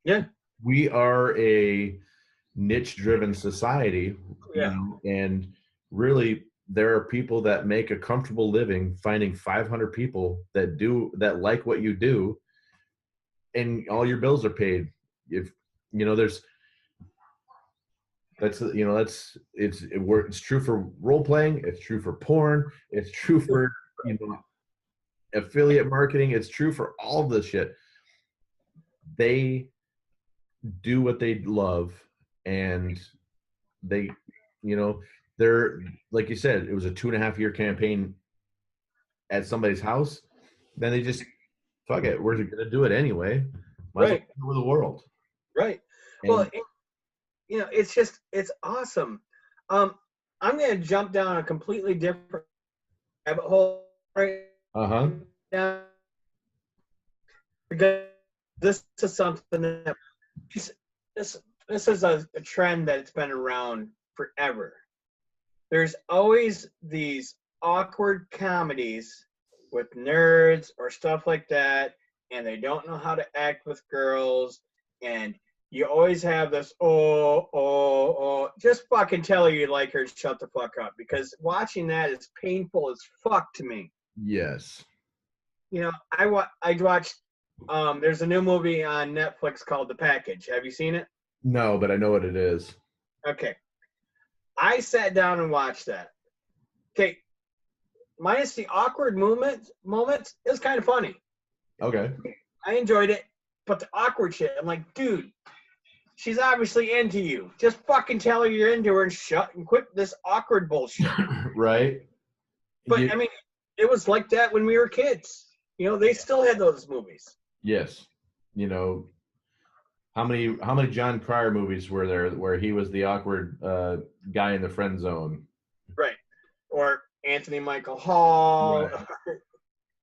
Yeah. We are a niche-driven society. Yeah. You know, and really, there are people that make a comfortable living finding 500 people that like what you do, and all your bills are paid. If you know, it's true for role playing. It's true for porn. It's true for, you know, affiliate marketing. It's true for all of this shit. They do what they love, and they, you know, they're, like you said, it was a 2.5-year campaign at somebody's house. Then they just, fuck it, we're gonna do it anyway. Might as well go over the world. Right. Well, you know, it's awesome. I'm gonna jump down a completely different rabbit hole right Uh-huh. now because this is something that this this is a trend that's been around forever. There's always these awkward comedies with nerds or stuff like that, and they don't know how to act with girls, and you always have this just fucking tell her you like her, shut the fuck up, because watching that is painful as fuck to me. Yes. You know, I watched there's a new movie on Netflix called The Package. Have you seen it? No, but I know what it is. Okay. I sat down and watched that. Okay, minus the awkward moments, it was kind of funny. Okay. I enjoyed it, but the awkward shit, I'm like, dude, she's obviously into you. Just fucking tell her you're into her and quit this awkward bullshit. Right? But I mean, it was like that when we were kids. You know, they still had those movies. Yes. You know, how many John Cryer movies were there where he was the awkward guy in the friend zone? Right. Or Anthony Michael Hall. Right.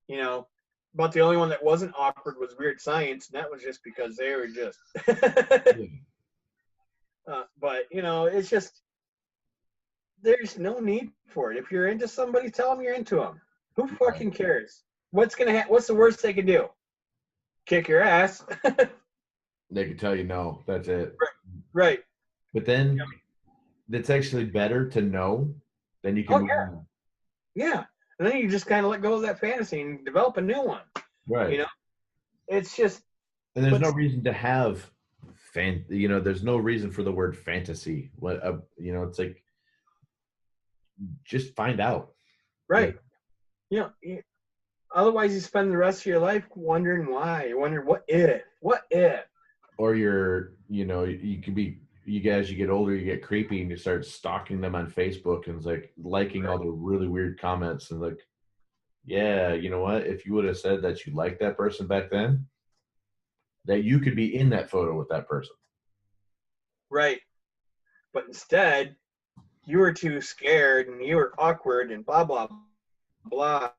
You know, but the only one that wasn't awkward was Weird Science, and that was just because they were just. But you know, it's just there's no need for it. If you're into somebody, tell them you're into them. Who fucking cares? What's the worst they can do? Kick your ass. They can tell you no. That's it. Right. But then it's actually better to know than you can move on. Yeah. And then you just kind of let go of that fantasy and develop a new one. Right. You know, it's just. And there's no reason to have there's no reason for the word fantasy. It's like, just find out. Right. You know, otherwise you spend the rest of your life wondering why. You wonder what if. Or you could be, you get older, you get creepy and you start stalking them on Facebook and it's like liking all the really weird comments and like, yeah, you know what? If you would have said that you liked that person back then, that you could be in that photo with that person. Right. But instead, you were too scared and you were awkward and blah, blah, blah.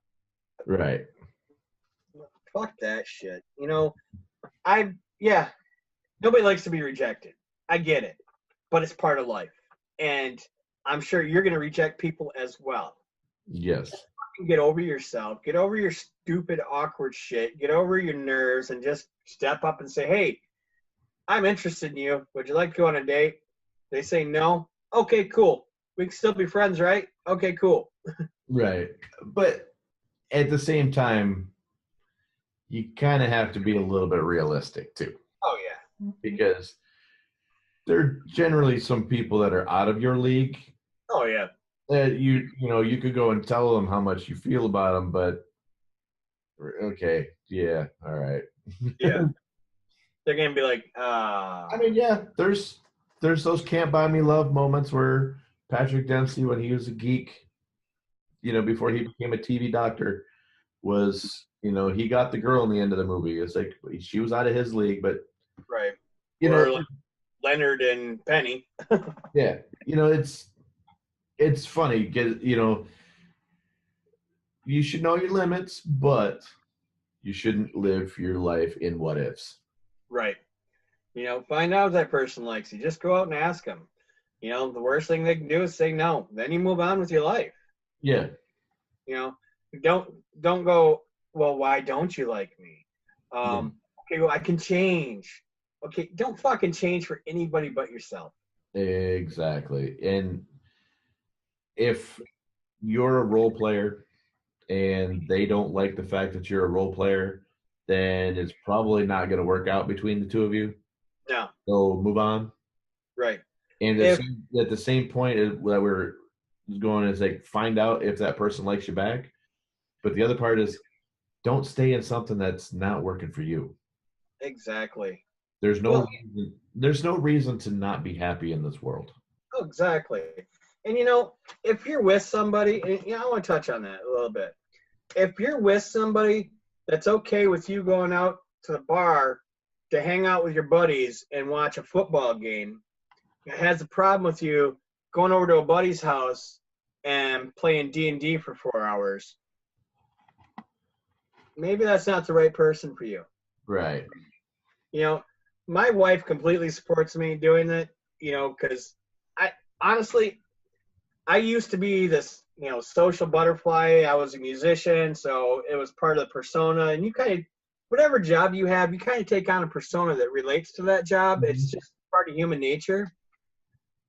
Right. Fuck that shit. You know, nobody likes to be rejected. I get it. But it's part of life. And I'm sure you're going to reject people as well. Yes. Just get over yourself. Get over your stupid, awkward shit. Get over your nerves and just step up and say, hey, I'm interested in you. Would you like to go on a date? They say no. Okay, cool. We can still be friends, right? Okay, cool. Right. But at the same time, you kind of have to be a little bit realistic too. Oh, yeah. Because there are generally some people that are out of your league. Oh, yeah. That you could go and tell them how much you feel about them, but okay, yeah, all right. Yeah. They're going to be like, I mean, yeah, there's those can't buy me love moments where Patrick Dempsey, when he was a geek, before he became a TV doctor, was, he got the girl in the end of the movie. It's like she was out of his league, but right. Like Leonard and Penny. Yeah. It's funny. You should know your limits, but you shouldn't live your life in what ifs. Right. Find out if that person likes you. Just go out and ask them. The worst thing they can do is say no. Then you move on with your life. Yeah. Don't go, well, why don't you like me? Okay, well, I can change. Okay, don't fucking change for anybody but yourself. Exactly. And if you're a role player and they don't like the fact that you're a role player, then it's probably not going to work out between the two of you. No. So move on. Right. And at the same point that we're going is like, find out if that person likes you back. But the other part is, don't stay in something that's not working for you. Exactly. There's no reason to not be happy in this world. Oh, exactly. And if you're with somebody, and I want to touch on that a little bit. If you're with somebody that's okay with you going out to the bar to hang out with your buddies and watch a football game, that has a problem with you going over to a buddy's house and playing D&D for 4 hours, maybe that's not the right person for you. Right. You know, my wife completely supports me doing it, you know, because I honestly, I used to be this, you know, social butterfly. I was a musician, so it was part of the persona. And you kind of, whatever job you have, you kind of take on a persona that relates to that job. It's Mhm. just part of human nature.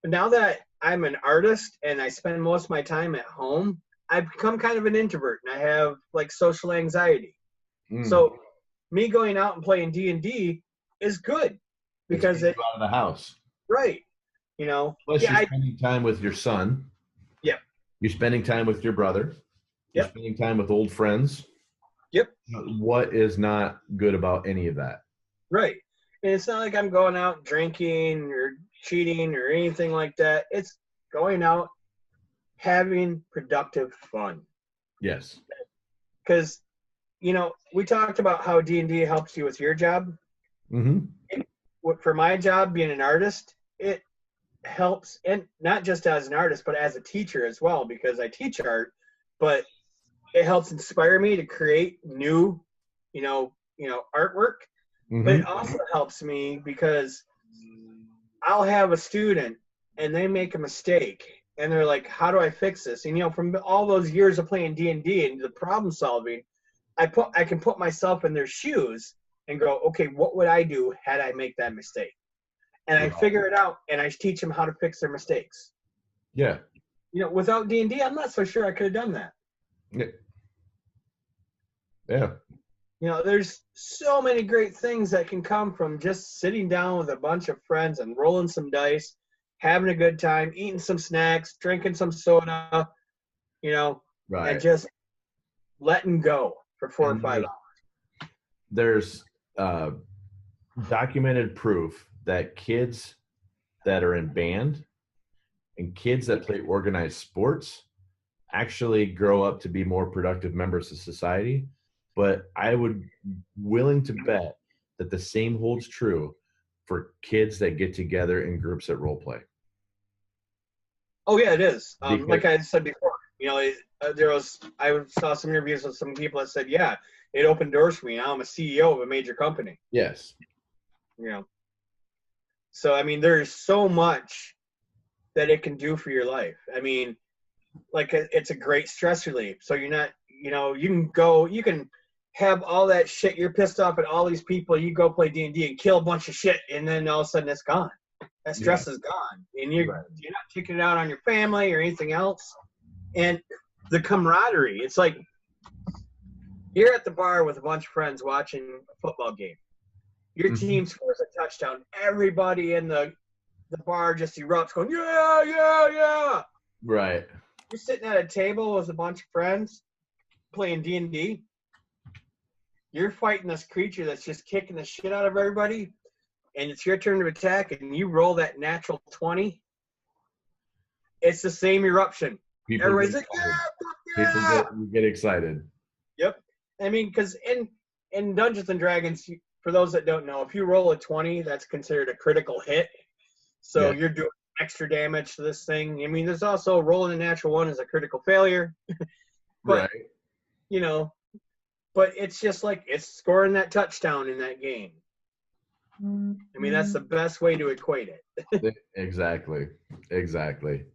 But now that I'm an artist and I spend most of my time at home, I've become kind of an introvert and I have like social anxiety. Mm. So me going out and playing D&D is good It's because getting it you out of the house. right, you know. Plus, Yeah, you're spending time with your son. yep, You're spending time with your brother. You're yep, spending time with old friends. yep, What is not good about any of that? right. And it's not like I'm going out drinking or cheating or anything like that. It's going out having productive fun. Yes. Because, you know, we talked about how D&D helps you with your job. Mm-hmm. For my job, being an artist, it helps, and not just as an artist, but as a teacher as well, because I teach art. But it helps inspire me to create new, artwork. But Mm-hmm. it also helps me because I'll have a student and they make a mistake and they're like, "How do I fix this?" And from all those years of playing D&D and the problem solving, I can put myself in their shoes and go, "Okay, what would I do had I make that mistake?" And I Right. figure it out and I teach them how to fix their mistakes. Yeah. Without D&D, I'm not so sure I could have done that. Yeah. Yeah. There's so many great things that can come from just sitting down with a bunch of friends and rolling some dice, having a good time, eating some snacks, drinking some soda, and Right. just letting go for 4 or 5 hours. And there's documented proof that kids that are in band and kids that play organized sports actually grow up to be more productive members of society. But I would willing to bet that the same holds true for kids that get together in groups at role play. Oh yeah, it is. Because Like I said before, I saw some interviews with some people that said, yeah, it opened doors for me. Now I'm a CEO of a major company. yes, So I mean, there's so much that it can do for your life. I mean, like it's a great stress relief. So you're not, you can have all that shit. You're pissed off at all these people. You go play D&D and kill a bunch of shit, and then all of a sudden it's gone. That yeah, stress is gone, and you're right. you're not taking it out on your family or anything else. And the camaraderie. It's like you're at the bar with a bunch of friends watching a football game. Your Mhm. team scores a touchdown. Everybody in the bar just erupts, going, yeah, yeah, yeah. Right. You're sitting at a table with a bunch of friends playing D&D. You're fighting this creature that's just kicking the shit out of everybody, and it's your turn to attack, and you roll that natural 20. It's the same eruption. People get Everybody's like, excited. yeah, People yeah. get excited. Yep. I mean, because in Dungeons and Dragons, for those that don't know, if you roll a 20, that's considered a critical hit. So Yeah. you're doing extra damage to this thing. I mean, there's also rolling a natural 1 is a critical failure. But, Right. but it's just like it's scoring that touchdown in that game. I mean, that's the best way to equate it. Exactly. Exactly.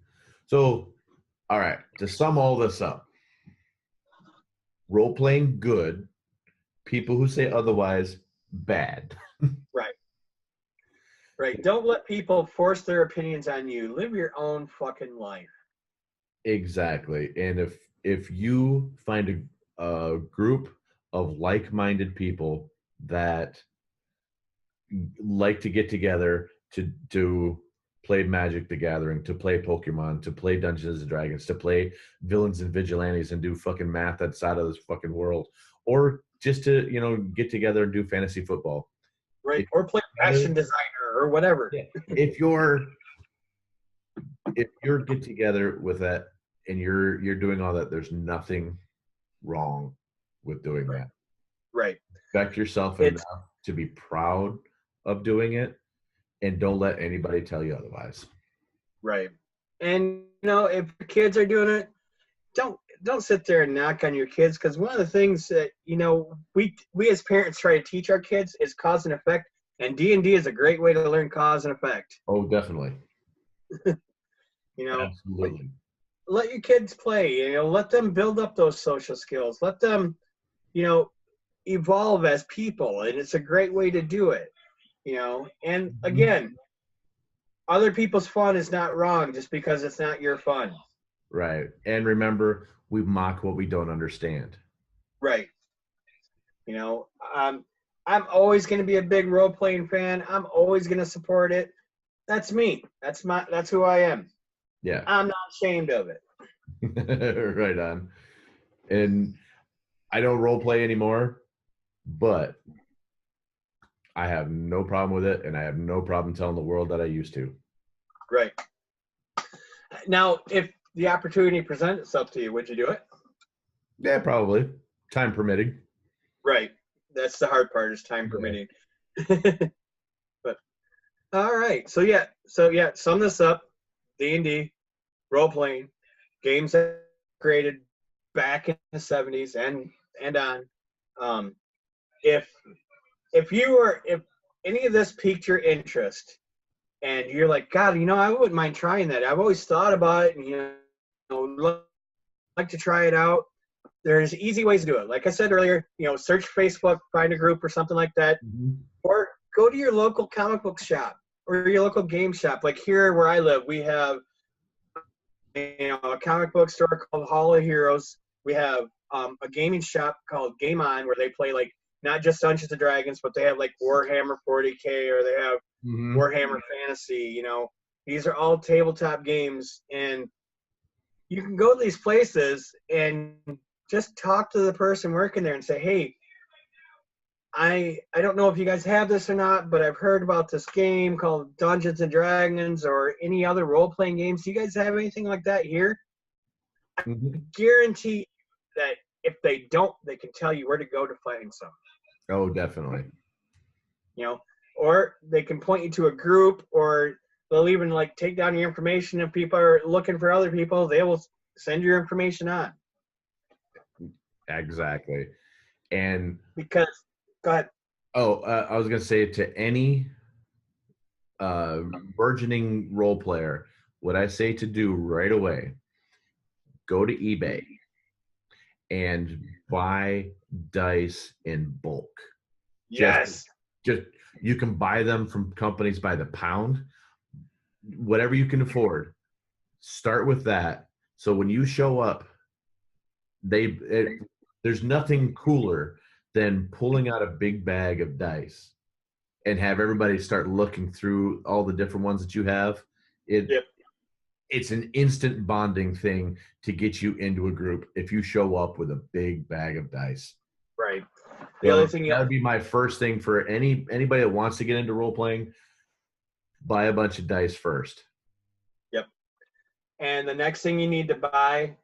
So, all right, to sum all this up, role playing good, people who say otherwise bad. Right. Right. Don't let people force their opinions on you. Live your own fucking life. Exactly. And if you find a group of like-minded people that like to get together to play Magic the Gathering, to play Pokemon, to play Dungeons and Dragons, to play Villains and Vigilantes and do fucking math outside of this fucking world, or just to get together and do fantasy football. Right. If Or play fashion designer or whatever. yeah, if you're get together with that and you're doing all that, there's nothing wrong with doing Right. that. Right. Respect yourself It's enough to be proud of doing it, and don't let anybody tell you otherwise. right. And if kids are doing it, don't sit there and knock on your kids, because one of the things that we as parents try to teach our kids is cause and effect, and D&D is a great way to learn cause and effect. Oh, definitely. You know, Absolutely. let your kids play. Let them build up those social skills. Let them, evolve as people, and it's a great way to do it. And again, other people's fun is not wrong just because it's not your fun. Right. And remember, we mock what we don't understand. Right. I'm always going to be a big role-playing fan. I'm always going to support it. That's me. That's who I am. Yeah. I'm not ashamed of it. Right on. And I don't role play anymore, but I have no problem with it, and I have no problem telling the world that I used to. Right. Now, if the opportunity presents itself to you, would you do it? Yeah, probably. Time permitting. Right. That's the hard part, is time permitting. But all right. So yeah, sum this up. D&D, role-playing, games that were created back in the 70s and on. If any of this piqued your interest and you're like, God, I wouldn't mind trying that. I've always thought about it, and like to try it out. There's easy ways to do it. Like I said earlier, search Facebook, find a group or something like that, or go to your local comic book shop or your local game shop. Like here where I live, we have a comic book store called Hall of Heroes. We have a gaming shop called Game On, where they play like not just Dungeons and Dragons, but they have like Warhammer 40K, or they have Warhammer Fantasy. These are all tabletop games, and you can go to these places and just talk to the person working there and say, hey, I don't know if you guys have this or not, but I've heard about this game called Dungeons and Dragons or any other role-playing games. Do you guys have anything like that here? I guarantee that if they don't, they can tell you where to go to find some. Oh, definitely. Or they can point you to a group, or they'll even like take down your information. If people are looking for other people, they will send your information on. Exactly. And because, go ahead. Oh, I was going to say, to any burgeoning role player, what I say to do right away, go to eBay and buy dice in bulk. Yes. Just you can buy them from companies by the pound, whatever you can afford. Start with that. So when you show up, there's nothing cooler than pulling out a big bag of dice and have everybody start looking through all the different ones that you have. It's an instant bonding thing to get you into a group if you show up with a big bag of dice. Right. The other thing that would be my first thing for anybody that wants to get into role playing: buy a bunch of dice first. Yep. And the next thing you need to buy,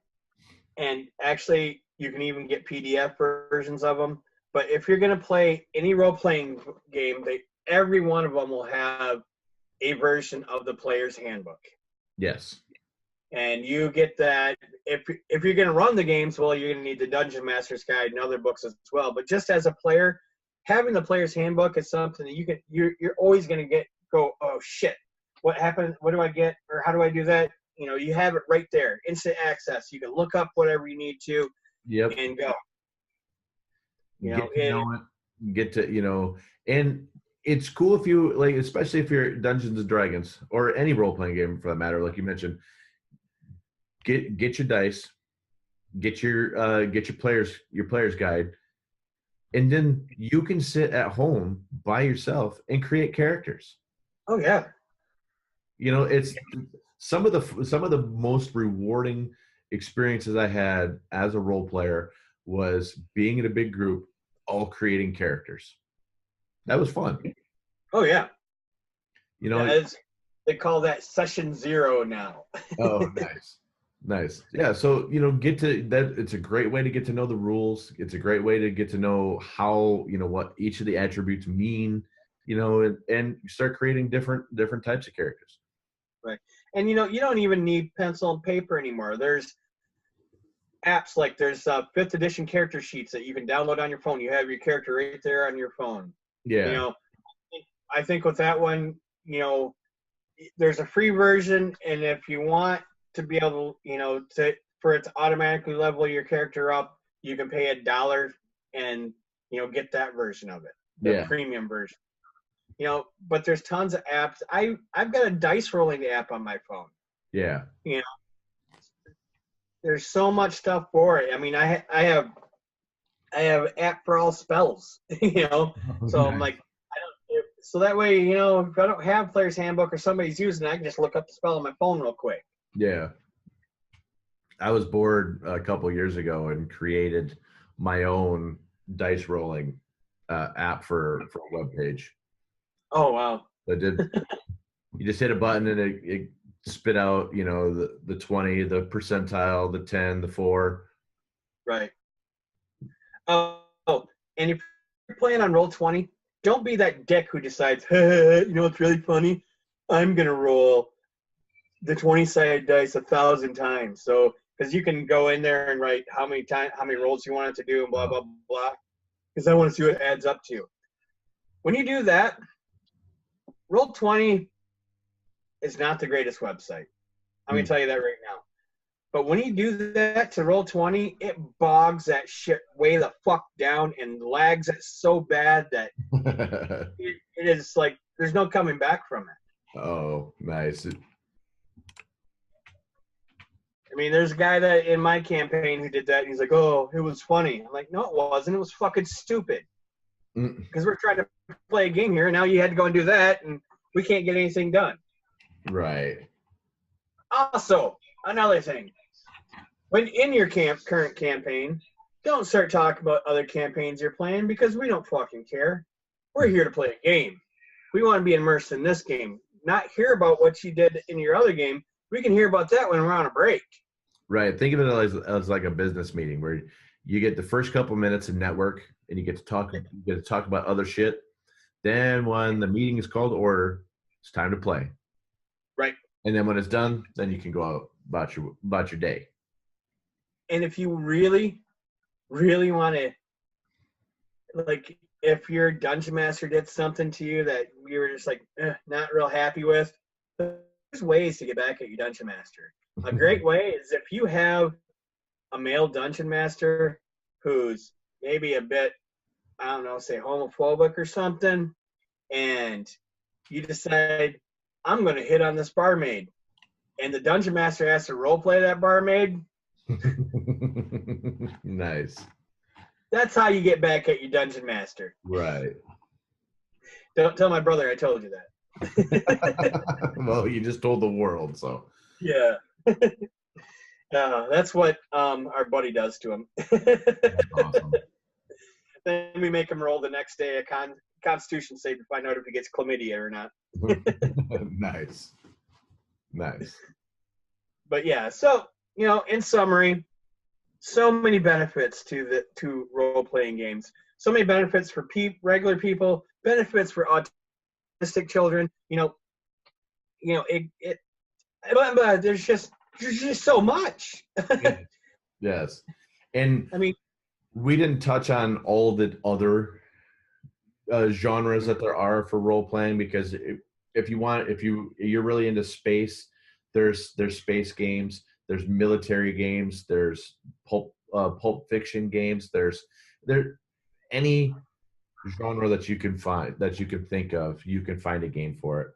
and actually you can even get PDF versions of them, but if you're going to play any role-playing game, every one of them will have a version of the player's handbook. Yes. And you get that. If you're going to run the games, well, you're going to need the Dungeon Master's Guide and other books as well. But just as a player, having the player's handbook is something that you're always going to go, oh shit, what happened? What do I get? Or how do I do that? You have it right there, instant access. You can look up whatever you need to. Yep. And go. And it's cool if you like, especially if you're Dungeons and Dragons or any role playing game for that matter, like you mentioned. Get your dice, get your player's guide, and then you can sit at home by yourself and create characters. Oh yeah. It's some of the most rewarding experiences I had as a role player was being in a big group, all creating characters. That was fun. Oh yeah. They call that session 0 now. Oh, nice. Yeah. So, get to that. It's a great way to get to know the rules. It's a great way to get to know how, what each of the attributes mean, and start creating different types of characters. Right. And, you don't even need pencil and paper anymore. There's apps like there's 5th edition character sheets that you can download on your phone. You have your character right there on your phone. Yeah. You know, I think with that one, you know, there's a free version, and if you want to be able, you know, for it to automatically level your character up, you can pay $1 and, you know, get that version of it, the premium version. You know, but there's tons of apps. I've got a dice rolling app on my phone. Yeah. You know, there's so much stuff for it. I mean, I have app for all spells. You know, so Nice. I'm like, so that way, you know, if I don't have Player's Handbook or somebody's using it, I can just look up the spell on my phone real quick. Yeah. I was bored a couple years ago and created my own dice rolling app for a web page. Oh wow! I did. You just hit a button and it spit out, you know, the 20, the percentile, the 10, the 4. Right. Oh, and if you're playing on Roll20, don't be that dick who decides, hey, you know what's really funny? I'm gonna roll the 20-sided dice 1,000 times. So, because you can go in there and write how many rolls you want it to do, and blah blah blah. Because I want to see what it adds up to. When you do that, Roll20 is not the greatest website. I'm gonna tell you that right now. But when you do that to Roll20, it bogs that shit way the fuck down and lags it so bad that it is like there's no coming back from it. Oh, nice. I mean, there's a guy that in my campaign who did that, and he's like, "Oh, it was funny." I'm like, "No, it wasn't. It was fucking stupid." Because we're trying to play a game here, and now you had to go and do that, and we can't get anything done. Right. Also, another thing. When in your current campaign, don't start talking about other campaigns you're playing because we don't fucking care. We're here to play a game. We want to be immersed in this game, not hear about what you did in your other game. We can hear about that when we're on a break. Right. Think of it as like a business meeting where you get the first couple minutes of network and you get to talk about other shit. Then when the meeting is called to order, it's time to play. Right. And then when it's done, then you can go out about your day. And if you really, really want to, like, if your dungeon master did something to you that you were just like not real happy with, there's ways to get back at your dungeon master. A great way is if you have a male dungeon master who's maybe a bit, I don't know, say homophobic or something, and you decide, I'm going to hit on this barmaid, and the dungeon master has to roleplay that barmaid. Nice. That's how you get back at your dungeon master. Right. Don't tell my brother I told you that. Well, you just told the world, so. Yeah. That's what our buddy does to him. Awesome. Then we make him roll the next day a Constitution save to find out if he gets chlamydia or not. Nice. But yeah, so, you know, in summary, so many benefits to role-playing games. So many benefits for regular people, benefits for autistic children. There's just so much. Yes. And I mean, we didn't touch on all the other genres that there are for role playing, because if you're really into space, there's space games, there's military games, there's pulp fiction games, there's any genre that you can think of, you can find a game for it.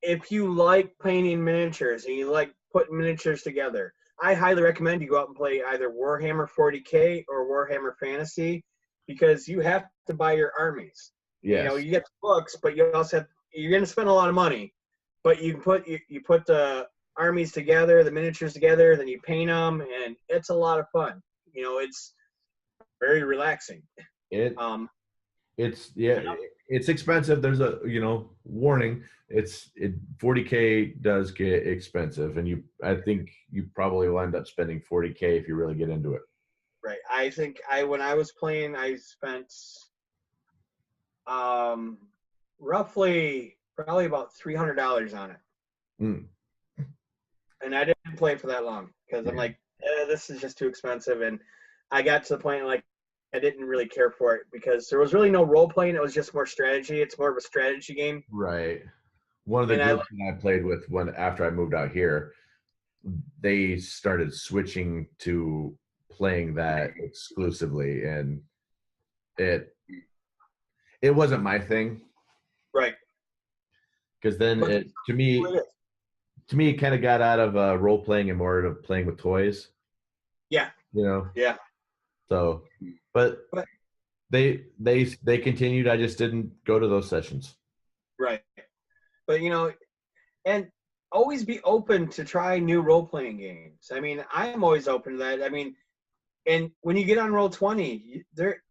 If you like painting miniatures and you like putting miniatures together, I highly recommend you go out and play either Warhammer 40K or Warhammer Fantasy, because you have to buy your armies. Yes. You know, you get the books, but you're going to spend a lot of money. But you put the armies together, the miniatures together, then you paint them, and it's a lot of fun. You know, it's very relaxing. It's expensive. There's a warning. 40K does get expensive, and I think you probably will end up spending 40K if you really get into it. Right. I think when I was playing, I spent roughly probably about $300 on it. And I didn't play for that long because I'm like, this is just too expensive. And I got to the point like I didn't really care for it because there was really no role playing. It was just more strategy. It's more of a strategy game. Right. One of the And groups that I played with after I moved out here, they started switching to playing that exclusively, and it wasn't my thing, right. because then But it to me it kind of got out of role playing and more of playing with toys, yeah. you know. Yeah. So, but they continued. I just didn't go to those sessions. Right. But and always be open to try new role playing games. I mean, I am always open to that. I mean, and when you get on Roll20, there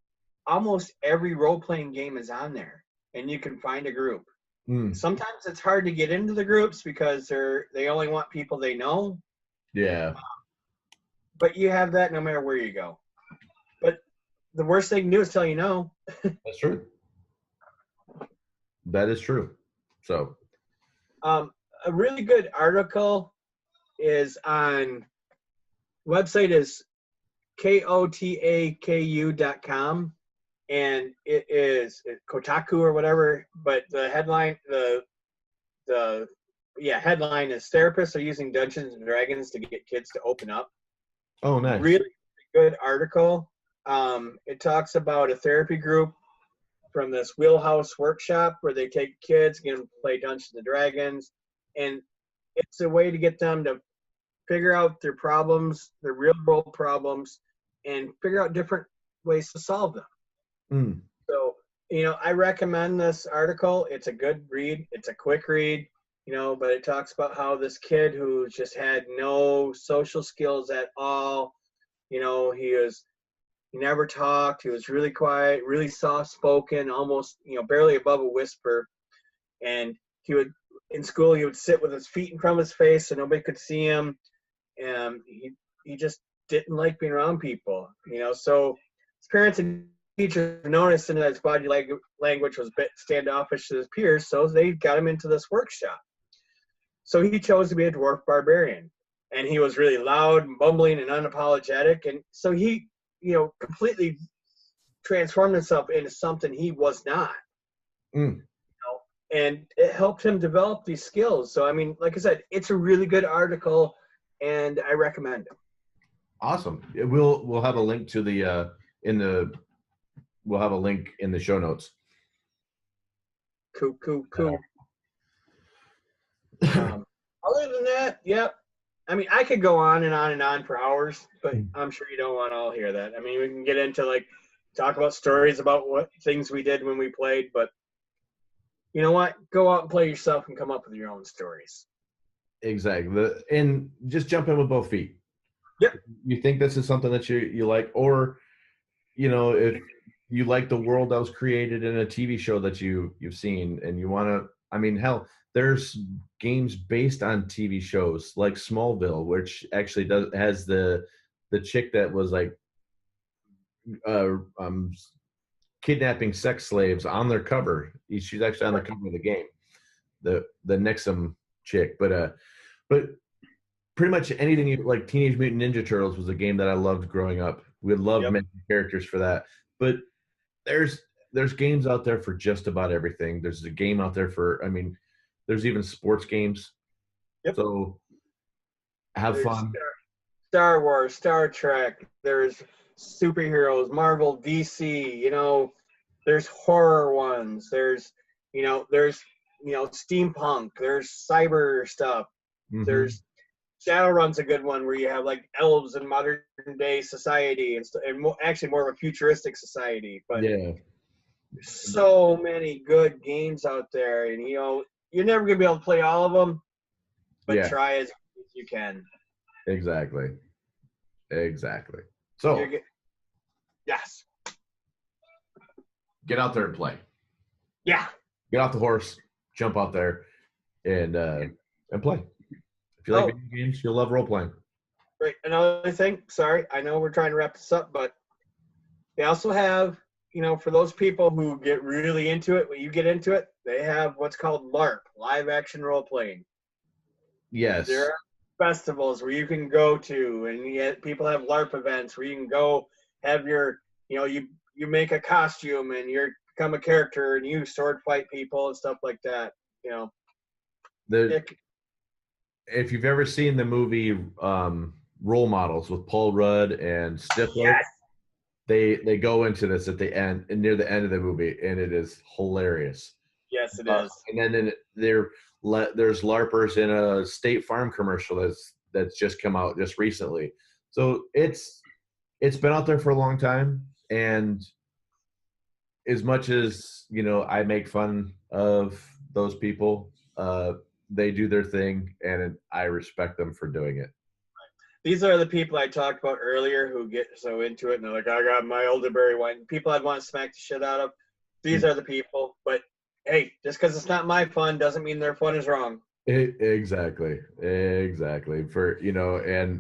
almost every role playing game is on there, and you can find a group. Sometimes it's hard to get into the groups because they only want people they know. Yeah. But you have that no matter where you go. But the worst they can do is tell you no. That's true. That is true. So, a really good article is on website is kotaku.com, and it is Kotaku or whatever. But the headline, headline is therapists are using Dungeons and Dragons to get kids to open up. Oh, nice. Really good article. It talks about a therapy group from this Wheelhouse workshop where they take kids, get them to play Dungeons and Dragons, and it's a way to get them to figure out their problems, their real world problems, and figure out different ways to solve them. So, I recommend this article. It's a good read. It's a quick read, but it talks about how this kid who just had no social skills at all, he never talked. He was really quiet, really soft-spoken, almost, barely above a whisper. And in school, he would sit with his feet in front of his face so nobody could see him. And he just didn't like being around people, So his parents and teachers noticed that his body language was a bit standoffish to his peers, so they got him into this workshop. So he chose to be a dwarf barbarian. And he was really loud and bumbling and unapologetic. And so he completely transformed himself into something he was not. And it helped him develop these skills. So, I mean, like I said, it's a really good article, and I recommend it. Awesome. We'll have a link to we'll have a link in the show notes. Cool. Other than that, yep. I mean, I could go on and on and on for hours, but I'm sure you don't want to all hear that. I mean, we can get into talk about stories about what things we did when we played, but you know what? Go out and play yourself and come up with your own stories. Exactly. And just jump in with both feet. Yep. You think this is something that you like, or, if you like the world that was created in a TV show that you've seen and you want to, I mean, hell, there's games based on TV shows like Smallville, which actually has the chick that was kidnapping sex slaves on their cover. She's actually on the cover of the game, the Nixum chick. But pretty much anything like Teenage Mutant Ninja Turtles was a game that I loved growing up. We loved making characters for that. But there's games out there for just about everything. There's a game out there for, I mean, there's even sports games. Yep. So there's fun. Star Wars, Star Trek, there's superheroes, Marvel, DC, there's horror ones, there's steampunk, there's cyber stuff. There's Shadowrun's a good one where you have elves in modern day society and actually more of a futuristic society. But so many good games out there, and you're never gonna be able to play all of them, but try as you can. Exactly. So yes, get out there and play. Yeah. Get off the horse, jump out there, and play. If you like video games, you'll love role playing. Right. Another thing, sorry, I know we're trying to wrap this up, but they also have, for those people who get really into it, when you get into it, they have what's called LARP, live action role playing. Yes. There are festivals where you can go to, and yet people have LARP events where you can go have your, you make a costume and you become a character and you sword fight people and stuff like that. The if you've ever seen the movie Role Models with Paul Rudd and Stifler, yes, they go into this at the end and near the end of the movie, and it is hilarious. yes, it is. And then there's LARPers in a State Farm commercial that's just come out just recently. So it's been out there for a long time, and as much as I make fun of those people, they do their thing, and I respect them for doing it. These are the people I talked about earlier who get so into it and they're like, I got my elderberry wine. People I'd want to smack the shit out of. These are the people. But hey, just because it's not my fun doesn't mean their fun is wrong. Exactly. And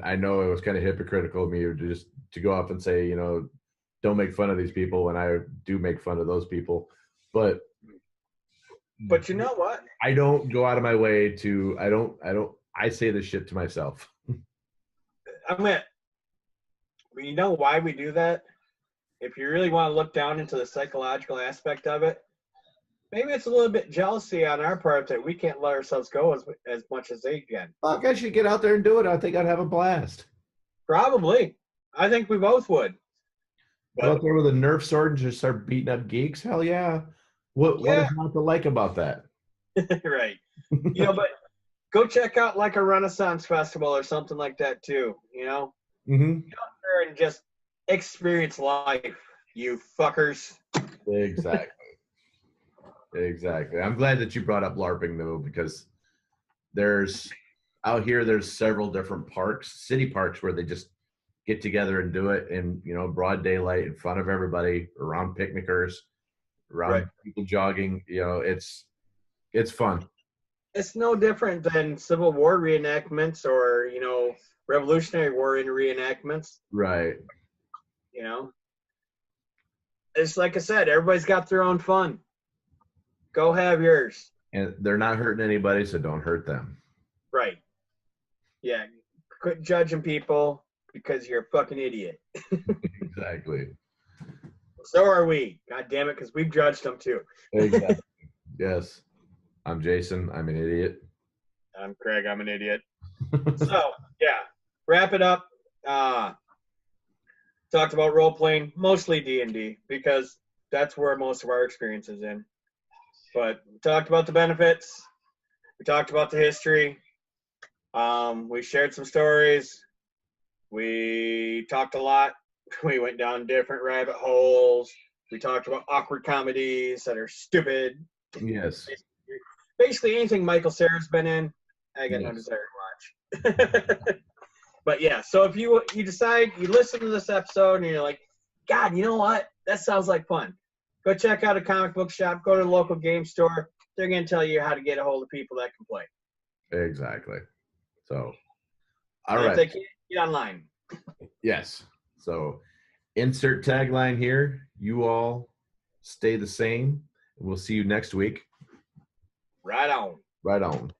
I know it was kind of hypocritical of me to go up and say, don't make fun of these people when I do make fun of those people. But you know what? I don't go out of my way to, I say this shit to myself. You know why we do that? If you really want to look down into the psychological aspect of it, maybe it's a little bit jealousy on our part that we can't let ourselves go as much as they can. Fuck, I should get out there and do it. I think I'd have a blast. Probably. I think we both would. Go out there with a Nerf sword and just start beating up geeks? Hell yeah. What is not to like about that? Right. But go check out like a Renaissance festival or something like that too, Mm-hmm. Get out there and just experience life, you fuckers. Exactly. I'm glad that you brought up LARPing though, because there's several different city parks where they just get together and do it in, broad daylight in front of everybody, around picnickers, around people jogging. It's fun. It's no different than Civil War reenactments or, Revolutionary War reenactments. Right. It's like I said, everybody's got their own fun. Go have yours. And they're not hurting anybody, so don't hurt them. Right. Yeah. Quit judging people because you're a fucking idiot. Exactly. So are we. God damn it, because we've judged them too. Exactly. Yes. I'm Jason. I'm an idiot. I'm Craig. I'm an idiot. So, yeah. Wrap it up. Talked about role-playing, mostly D&D, because that's where most of our experience is in. But we talked about the benefits. We talked about the history. We shared some stories. We talked a lot. We went down different rabbit holes. We talked about awkward comedies that are stupid. Yes. Basically anything Michael Cera's been in, I got no desire to watch. But yeah, so if you decide, you listen to this episode and you're like, God, you know what? That sounds like fun. Go check out a comic book shop. Go to the local game store. They're going to tell you how to get a hold of people that can play. Exactly. So, all right. If they can't, get online. Yes. So, insert tagline here. You all stay the same. And we'll see you next week. Right on. Right on.